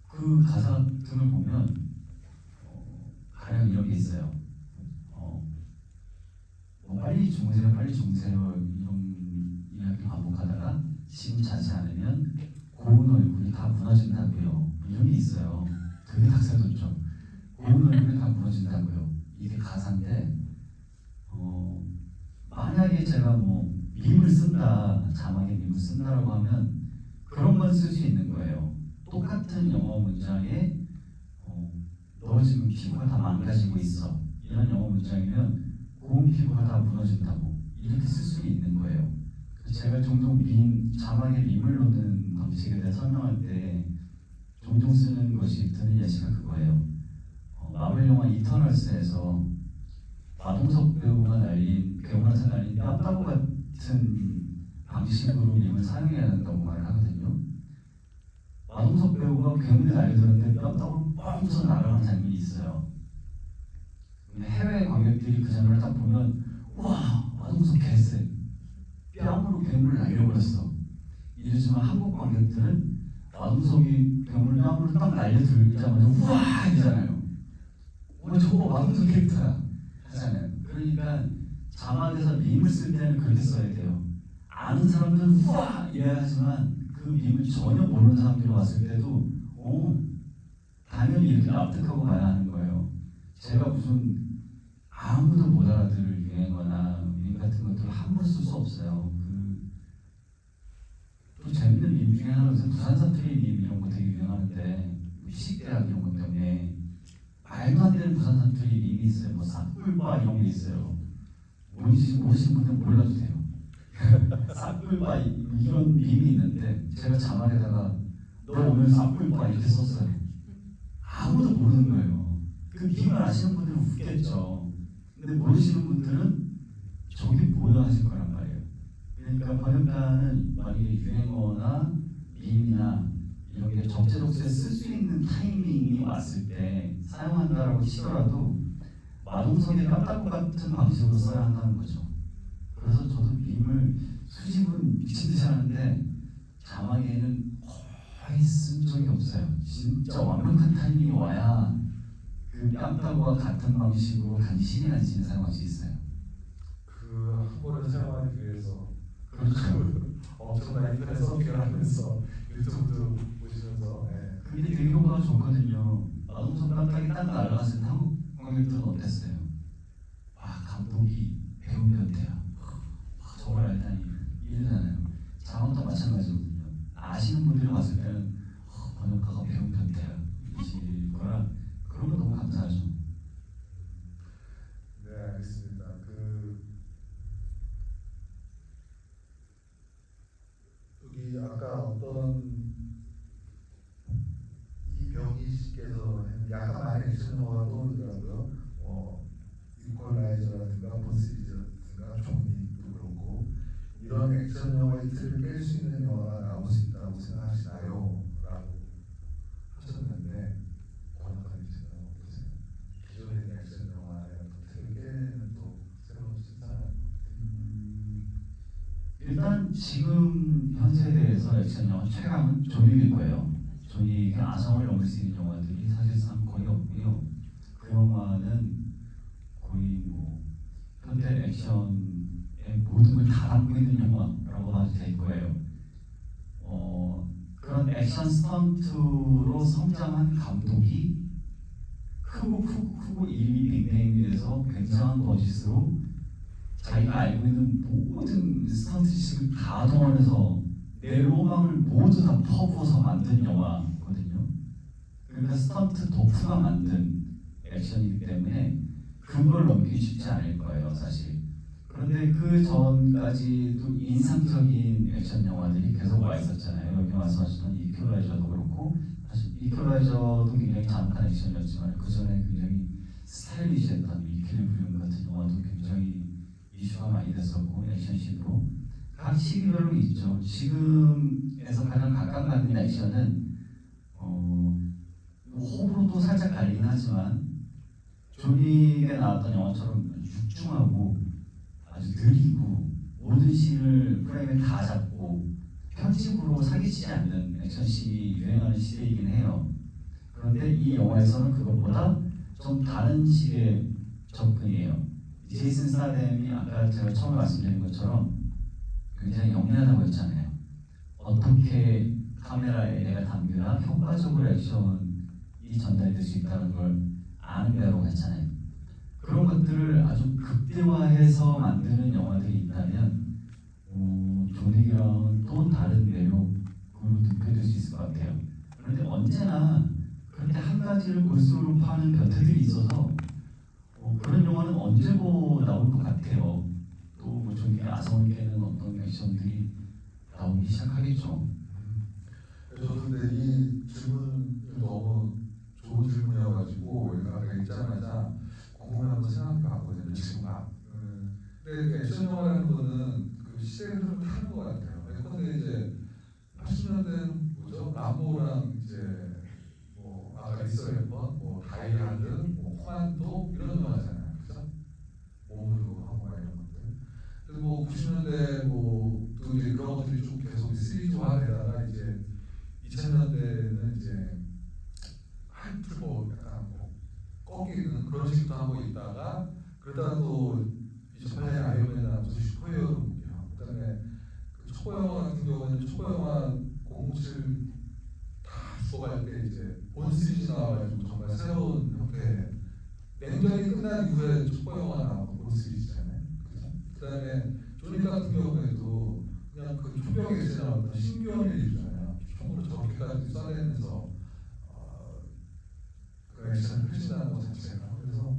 그 가사 등을 보면 가령 이런 게 있어요. 뭐 빨리 주무세요 빨리 주무세요 이런 이야기 반복하다가 지금 자지 않으면 고운 얼굴이 다 무너진다고요. 이런 게 있어요. 되게 닭살 돋죠. 고운 얼굴이 다 무너진다고요. 이게 가사인데 만약에 제가 뭐 밈을 쓴다, 자막에 밈을 쓴다라고 하면 그런 건 쓸 수 있는 거예요. 똑같은 영어 문장에 너 지금 피부가 다 망가지고 있어. 이런 영어 문장이면 고운 피부가 다 무너진다고 이렇게 쓸 수 있는 거예요. 그래서 제가 종종 자막에 밈을 넣는 방식에 대해 설명할 때 종종 쓰는 것이 드는 예시가 그거예요. 마블 영화 이터널스에서 마동석 배우가 날린 뺨따구 같은 방식으로 밈을 사용해야 한다고 말을 하거든요. 마동석 배우가 괴물이 날려들었는데 뺨따구를 뻥서 날아가는 장면이 있어요. 해외 관객들이 그 장면을 딱 보면 와 마동석 개쎄 뺨으로 괴물을 날려버렸어 이러지만 한국 관객들은 마동석이 괴물을 뺨으로 딱 날려들자마자 우와 이러잖아요. 저거 마동석 캐릭터야 하잖아요. 그러니까 자막에서 밈을 쓸 때는 그렇게 써야 돼요. 아는 사람들은 우와 이래야 하지만 그 밈을 전혀 모르는 사람들이 왔을 때도 당연히 이렇게 납득하고 봐야 하는 거예요. 제가 무슨 아무도 못 알아들을 유행어나 밈 같은 것들을 함부로 쓸 수 없어요. 또 재밌는 밈 중에 하나는 부산 사투리 밈 이런 거 되게 유행하는데 시대학 이런 것 때문에 말도 안 되는 부산 사투리 밈이 있어요. 뭐 싹불바 이런 게 있어요. 뭔지 모르시는 분들은 몰라도 돼요. 싹불바 이런 밈이 있는데 제가 자막에다가 너 오늘 싹불바 이렇게 썼어요. 아무도 모르는 거예요. 그 밈을 아시는 분들은 웃겠죠. 근데 모르시는 분들은 저게 뭐야 하실 거란 말이에요. 그러니까 번역가는 만약에 유행어나 밈이나 이런 게 적재적소에 쓸 수 있는 타이밍이 왔을 때 사용한다라고 치더라도 마동석의 깜짝고 같은 방식으로 써야 한다는 거죠. 그래서 저도 밈을 수집은 미친듯이 하는데 자막에는 거의 쓴 적이 없어요. 진짜 완벽한 타이밍이 와야 그 깜짝고와 같은 방식으로 간신히 사용할 수 있어요. 그 한 번을 사용하기 위해서 그렇죠. 엄청난 인터넷 서핑을 하면서 유튜브도 보시면서 근데 되게 효과가 좋거든요. 마동석 깜짝이 딱 날아갔을 때 한국 관객들은 어땠어요? 와 감독이 배운 변태야. 저걸 알다니 이러잖아요. 자막도 마찬가지거든요. 아시는 분들이 봤을 때는 번역가가 배운 변태야 이러실 거라 그런 거 너무 감사하죠. 네 알겠습니다. 여기 아까 어떤 이병희 씨께서 약간 많이 액션 영화가 떠오르더라고요. 이퀄라이저라든가 본시리즈라든가 좀비도 그렇고 이런 액션 영화의 틀을 깰 수 있는 영화가 나올 수 있다고 생각하시나요? 라고 하셨는데 번역가님께서는 어떠세요? 기존의 액션 영화의 틀을 깨는 또 새로운 신상 일단 지금 현세대에서 액션 영화 최강은 존윅일 거예요. 존윅의 아성을 넘을 수 있는 영화들이 사실상 거의 없고요. 그 영화는 액션의 모든 걸 다 담고 있는 영화라고 봐도 될 거예요. 그런 액션 스턴트로 성장한 감독이 크고 이름이 빅뱅에서 굉장한 버짓으로 자기가 알고 있는 모든 스턴트 지식을 다 동원해서 내 로망을 모두 다 퍼부어서 만든 영화거든요. 그러니까 스턴트 덕후가 만든 액션이기 때문에 그걸 넘기기 쉽지 않을 거예요, 사실. 그런데 그 전까지도 인상적인 액션 영화들이 계속 와 있었잖아요. 여기 와서 하시던 이퀄라이저도 그렇고, 사실 이퀄라이저도 굉장히 잠깐 액션이었지만 그 전에 굉장히 스타일리시했던 이퀄리브리움 같은 영화도 굉장히 이슈가 많이 됐었고, 액션씬으로 각 시기별로 있죠. 지금에서 가장 각광받는 액션은 호불호도 살짝 갈리긴 하지만 조닉에 나왔던 영화처럼 육중하고 아주 느리고 모든 씬을 프레임에 다 잡고 편집으로 사기치지 않는 액션씬이 유행하는 시대이긴 해요. 그런데 이 영화에서는 그것보다 좀 다른 식의 접근이에요. 제이슨 스타뎀이 아까 제가 처음에 말씀드린 것처럼 굉장히 영리하다고 했잖아요. 어떻게 카메라에 내가 담겨야 효과적으로 액션이 전달될 수 있다는 걸 아는 배우라고 했잖아요. 그런 것들을 아주 극대화해서 만드는 영화들이 있다면 조닉이랑은 또 다른 매력으로 느껴질 수 있을 것 같아요. 그런데 언제나 그렇게 한 가지를 골수로 파는 변태들이 있어서 그런 영화는 언제고 나올 것 같아요. 또 조닉의 아성을 깨는 어떤 액션들이 나오기 시작하겠죠. 저도 근데 이 질문을 너무 좋은 질문이어가지고 아까 읽자마자 곰곰이 한번 생각해봤거든요. 지금 막. 근데 액션 영화라는 거는 그 시대를 좀 타는 것 같아요. 근데 이제 80년대는 뭐죠? 람보랑 이제 뭐 아까 있어했던 뭐 다이하드, 뭐 코만도 이런 영화잖아요. 그죠? 몸으로 하고 막 이런 것들. 그리고 뭐 90년대 뭐또 이제 그런 것들이 좀 계속 시리즈화되다가 이제 2000년대는 이제 하이프 뭐 약간 뭐 꺾이는 그런 식도 하고 있다가 그러다가 또 2008년에 아이언맨 나와서 슈퍼히어로 무비요. 그다음에 그 초보 영화 같은 경우는 초보 영화 007 다 죽어갈 때 이제 본 시리즈 나와가지고 정말 새로운 형태의 냉전이 끝난 이후에 초보 영화 나오고 본 시리즈잖아요. 그죠? 그다음에 조닉 같은 경우에도 그냥 그 초벽에서 나왔던 신기원을 일주잖아요. 총으로 저렇게까지 쏴내면서 그 액션을 펼친다는 것 자체가 그래서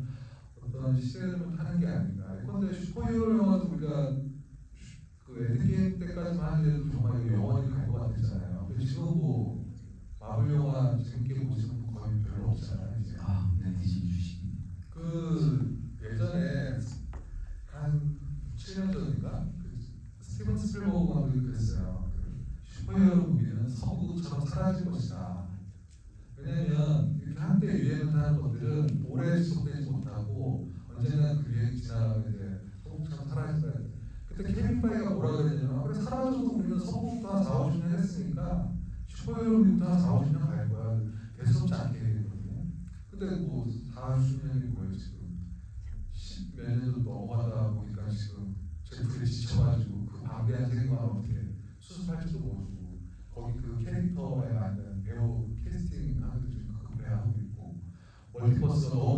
어떤 시대를 타는 게 아닌가. 그런데 슈퍼히어로 영화도 우리가 그 엔드게임 때까지만 하더라도 정말 영원히 갈 것 같았잖아요. 근데 지금 뭐 마블 영화 재밌게 보시는 분 거의 별로 없잖아요. 이제. 네티즌 주식. 그 예전에 한 7년 전인가 그 스티븐 스필버그 감독이 그랬어요. 그 슈퍼히어로 무비는 서구처럼 사라질 것이다. 왜냐면 이렇게 한때 유행을 하는 것들은 오래 지속되지 못하고 언젠가 그 유행 지나가면 이제 서구처럼 사라진다. 그때 케빈 파이가 뭐라 그랬냐면 그래 사라져도 우리는 서구부터 한 4, 50년 했으니까 슈퍼히어로 무비부터 한 4, 50년 갈 거야. 대수롭지 않게 얘기했거든요. 근데 뭐 4, 50년이 뭐예요 지금 10몇 년도 넘어가다 보니까 지금 제프리 지쳐가지고 그 방대한 세계관 어떻게 수습할지도 모르고 거기 그 캐릭터에 맞는 배우 캐스팅 하기도 좀 급해하고 있고 멀티버스가 너무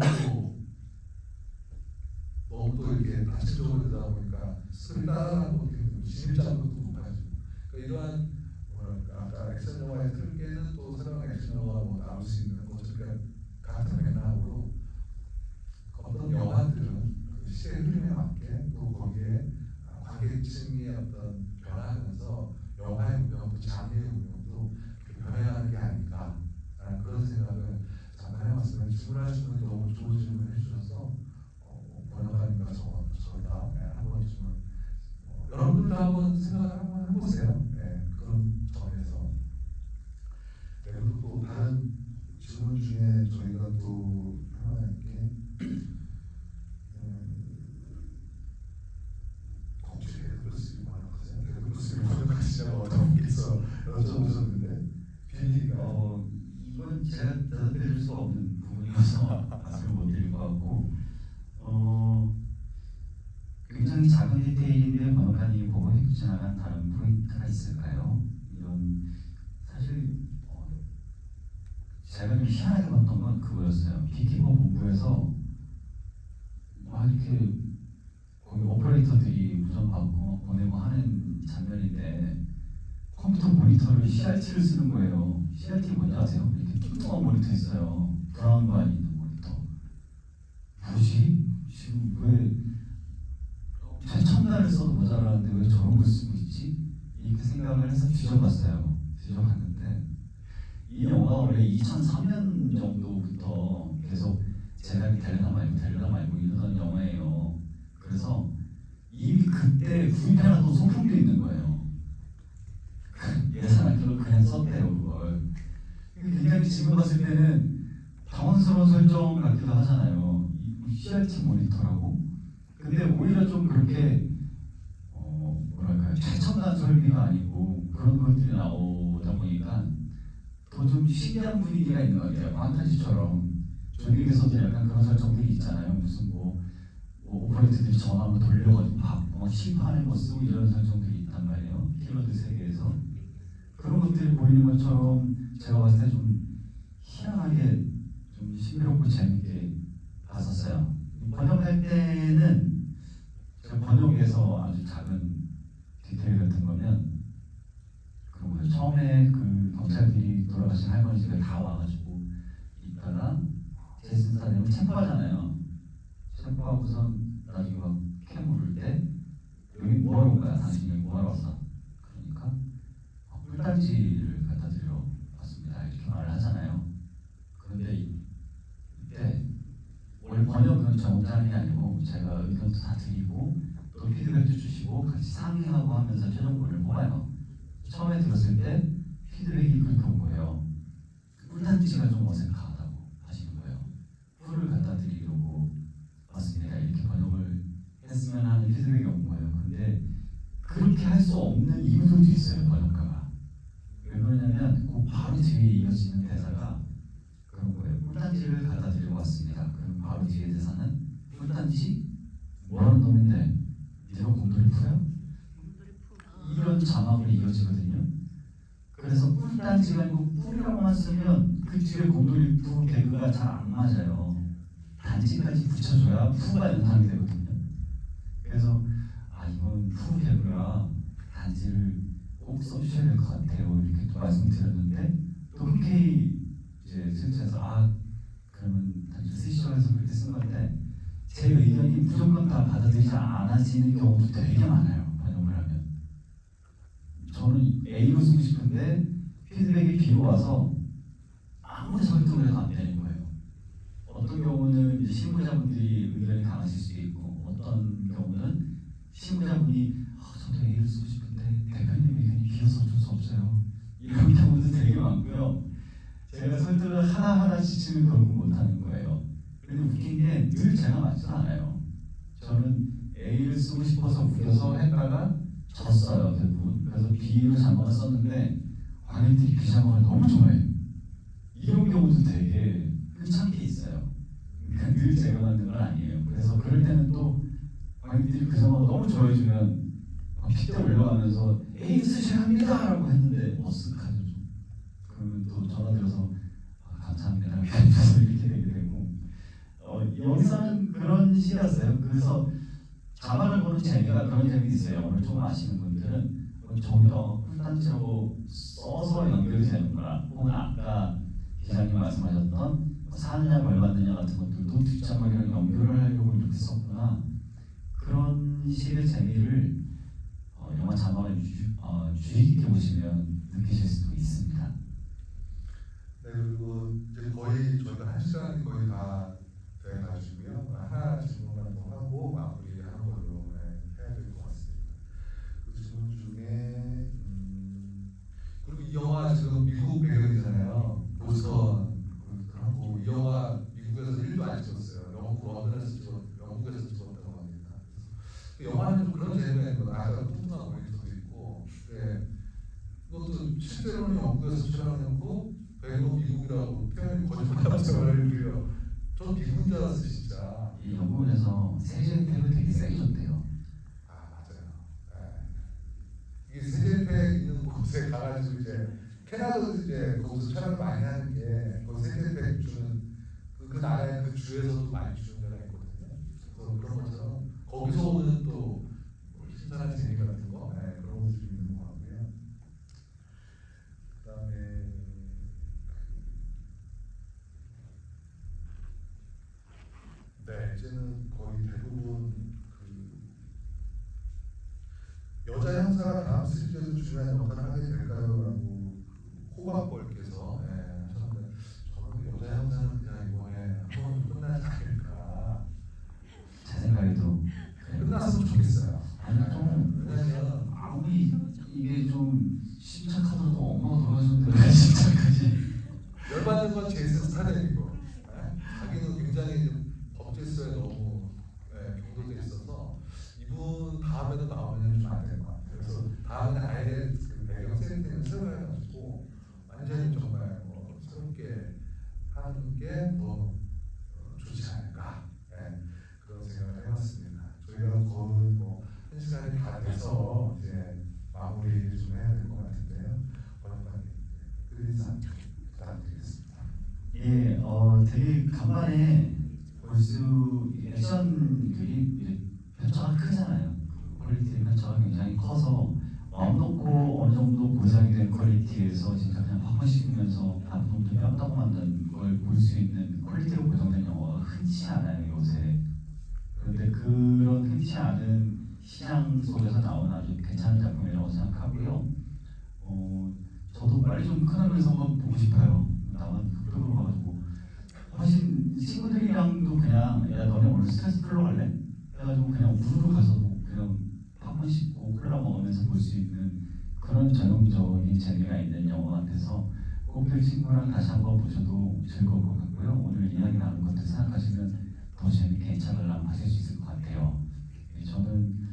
또 이렇게 다층적으로 되다 보니까 스토리 따라가는 것도 힘들고 진입장도 높아지고 그러니까 이러한 뭐랄까 아까 액션 영화의 틀게는 또 새로운 액션 영화가 뭐 나올 수 있는 것들 그러니까 같은 맥락으로 어떤 영화들은 그 시대의 흐름에 맞게 또 거기에 관객층의 어떤 변화하면서 영화의 운명도 장르의 운명도 변해가는 게 아닌가라는 그런 생각을 잠깐 해봤어요. 질문하신 분이 너무 좋은 질문을 해주셔서 번역가님과 저희가 한 번쯤은 여러분들도 한번 생각을 한번 해보세요. 네, 그런 점에서. 네, 그리고 또 다른 질문 중에 저희가 또 하나 있게 번역하시냐고 어떻게서 여쭤보셨는데 비밀인가요? 이건 제가 대답해줄 수가 없는 부분이어서 말씀을 못 드릴 것 같고 굉장히 퍼니테일인데 번역가님이 보고 휙 지나간 다른 포인트가 있을까요? 이런 사실 제가 좀 희한하게 봤던 건 그거였어요. 비키퍼 본부에서 막 이렇게 거기 오퍼레이터들이 우선 받고 보내고 하는 장면인데 컴퓨터 모니터를 CRT를 쓰는 거예요. CRT 뭔지 아세요? 이렇게 뚱뚱한 모니터 있어요. 브라운관 있는 모니터. 뭐지? 지금 왜 최첨단을 써도 모자라는데 왜 저런 걸 쓰고 있지? 이렇게 생각을 해서 뒤져봤어요. 뒤져봤는데 이 영화가 원래 2003년 정도부터 계속 제작이 되려나 말고 이러던 영화예요. 그래서 이미 그때 구입해놨던 소품도 있는 거예요. 예산을 그냥 썼대요 그걸. 굉장히 지금 봤을 때는 당황스러운 설정 같기도 하잖아요. 이 CRT 모니터라고. 근데 오히려 좀 그렇게 뭐랄까요, 최첨단 설비가 아니고 그런 것들이 나오다 보니까 더 좀 신기한 분위기가 있는 것 같아요. 판타지처럼 조직에서도 약간 그런 설정들이 있잖아요. 무슨 뭐 오퍼레이터들이 전화로 돌려가지고 심판에 뭐 쓰고 이런 설정들이 있단 말이에요. 킬러드 세계에서 그런 것들이 보이는 것처럼 제가 봤을 때 좀 희한하게 좀 신비롭고 재밌게 봤었어요. 번역할 때는 제가 번역에서 아주 작은 디테일 같은 거면 그런 거예요. 처음에 그 경찰들이 돌아가신 할머니 집에 다 와가지고 있다가 제 순서대로 체포하잖아요. 체포하고선 나중에 막 캐물을 때 여기 뭐하러 온 거야? 당신이 여기 뭐하러 왔어? 그러니까 꿀단지를 갖다 드리러 왔습니다. 이렇게 말을 하잖아요. 그런데 이때 원래 번역은 저 혼자 하는 게 아니고 제가 의견도 다 드리고 또 피드백도 주시고 같이 상의하고 하면서 최종본을 뽑아요. 처음에 들었을 때 피드백이 그렇게 온 거예요. 꿀단지가 좀 어색하다고 하시는 거예요. 꿀을 갖다 드리려고 왔습니다. 이렇게 번역을 했으면 하는 피드백이 온 거예요. 근데 그렇게 할 수 없는 이유도 있어요. 번역가가. 왜 그러냐면 그 바로 뒤에 이어지는 대사가 그런 거예요. 꿀단지를 갖다 드리고 왔습니다. 그럼 바로 뒤에 대사는 꿀단지? 뭐라는 놈인데 네가 곰돌이 푸야? 이런 자막으로 이어지거든요. 그래서 꿀단지가 아니고 꿀이라고만 쓰면 그 뒤에 곰돌이 푸 개그가 잘 안 맞아요. 단지까지 붙여줘야 푸가 연상이 되거든요. 그래서 이건 푸 개그라 단지를 꼭 써주셔야 될 것 같아요. 이렇게 또 말씀드렸는데 또 흔쾌히 이제 센터에서 그러면 단지 쓰시죠 해서 그렇게 쓴 건데 제 의견이 무조건 다 받아들이지 않아지는 경우도 되게 많아요. 번역을 하면 저는 A로 쓰고 싶은데 피드백이 B로 와서 아무리 설득을 해도 안 되는 거예요. 어떤 경우는 이제 실무자분들이 의견이 강하실 수도 있고 어떤 경우는 실무자분이 저도 A를 쓰고 싶은데 대표님 의견이 B여서 어쩔 수 없어요. 이런 경우도 되게 많고요. 제가 설득을 하나하나 지치면 결국 못하는 거예요. 근데 웃긴 게 늘 제가 맞지 않아요. 저는 A를 쓰고 싶어서 웃겨서 했다가 졌어요 대부분. 그래서 B로 자막을 썼는데 관객들이 B 자막을 너무 좋아해요. 이런 경우도 되게 흔찮게 있어요. 그러니까 늘 제가 만든 건 아니에요. 그래서 그럴 때는 또 관객들이 그 자막을 너무 좋아해주면 핏대 올려가면서 A 쓰셔야 합니다 라고 했는데 어색하죠 좀. 그러면 또 전화 드려서 감사합니다 이렇게 되게 되고 여기서는 그런 시기였어요. 그래서 자막을 보는 재미가 그런 재미도 있어요. 영어를 좀 아시는 분들은 저기다 꿀단지라고 써서 연결이 되는구나. 혹은 아까 기자님 말씀하셨던 사느냐 벌 받느냐 같은 것들도 뒷자막이랑 연결을 하려고 이렇게 썼구나. 그런 식의 재미를 영화 자막을 주의 깊게 보시면 느끼실 수도 있습니다. 네, 그리고 이제 거의 저희가 1시간이 거의 다 돼가지고요. 하나 질문만 더 하고 마무리하는 걸로 해야 될 것 같습니다. 그 질문 중에 그리고 이 영화 지금 미국 배경이잖아요. 보스턴 하고 이 영화 미국에서 1도 안 찍었어요. 영국에서 찍었다고 합니다. 그 영화는 좀 그런 재미가 있거든요. 아까 뚱뚱한 모니터도 있고, 그것도 실제로는 영국에서 촬영했고 배경 미국이라고 표현이 거짓말하면서 말해요. 전 미국인 줄 알았어요 진짜. 이 영국에서 세제 탭을 되게 세게 줬대요. 하나도 이제 거기서 촬영을 많이 하는 게그 세계백 주는 그 나라의 그 주에서도 많이 주는 데가 있거든요. 그래서 그런 것처럼 거기서 오는 또 신선한 재미 같은 거 그런 것들이 있는 것 같고요. 그다음에 네 이제는 거의 대부분 그 여자 형사가 다음 시리즈에서 중요한 역할을 하게 될까요?라고 호박벌께서 하셨는데 저는 여자 형사는 그냥 이번에 한번 끝나지 않을까. 제 생각에도 끝났으면 좋겠어요. 아니 좀 왜냐면 아무리 이게 좀 심착하더라도 엄마가 돌아가셨는데 왜 심착하지? 열받는 건 제이슨 스타덴이고 자기는 굉장히 법제수에 너무 경도돼 있어서 이분 다음에도 나오면 좀 안 될 것 같아요. 그래서 다음에는 아예 그 배경 세팅을 새로 해가지고 완전히 정말 새롭게 하는 게 더 좋지 않을까 그런 생각을 해봤습니다. 저희가 거의 한 시간이 다 돼서 이제 마무리를 좀 해야 될 것 같은데요. 번역관님 끝인사 부탁드리겠습니다. 예, 되게 간만에 볼수 액션들이 이제 편차가 크잖아요. 퀄리티 편차가 굉장히 커서 마음 놓고 어느 정도 보장이 된 퀄리티에서 진짜 그냥 팍팍 씹으면서 반동도 뼈다고 만든 걸 볼 수 있는 퀄리티로 보정된 영화가 흔치 않아요 요새. 그런데 그런 흔치 않은 시장 속에서 나온 아주 괜찮은 작품이라고 생각하고요. 저도 빨리 좀 큰 화면에서 한번 보고 싶어요. 나만 흑백으로 가가지고 훨씬 친구들이랑도 그냥 야 너네 오늘 스트레스 풀러 갈래? 해가지고 그냥 우르르 가서도 그냥 팝콘 씹고 콜라 먹으면서 볼 수 있는 그런 전형적인 재미가 있는 영화 같아서 꼭 그 친구랑 다시 한번 보셔도 즐거울 것 같고요. 오늘 이야기 나눈 것들 생각하시면 더 재밌게 차별람 하실 수 있을 것 같아요. 저는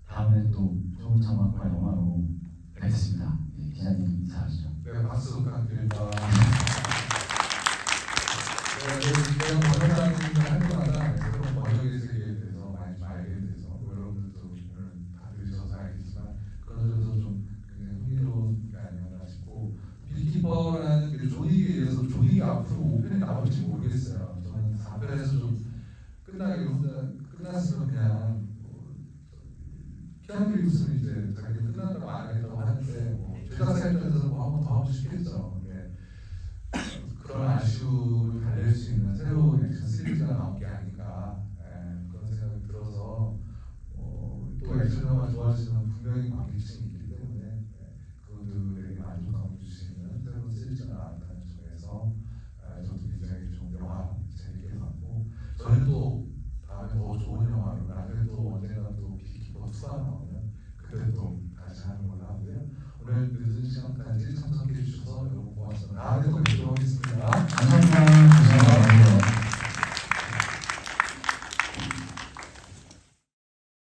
다음에 또 좋은 장막과 영화로 뵙겠습니다. 기자님 인사하시죠. 네, 박수 부탁드립니다. 제가 번역가님과 할 때마다 새로운 번역의 세계에 대해서 많이 좀 알게 돼서 여러분들도 오늘 다 들으셔서 알겠지만 그런 점에서 좀 굉장히 흥미로운 게 아니었나 싶고 비키퍼라는 그 조닉에 의해서 조닉이 앞으로 5편이 나올지 모르겠어요. 저는 4편에서 좀 끝나게 끝났으면 그냥 키아누 리브스는 이제 자기가 끝났다고 안 하겠다고 하는데 제작사 입장에서는 한번 더 하고 싶겠죠.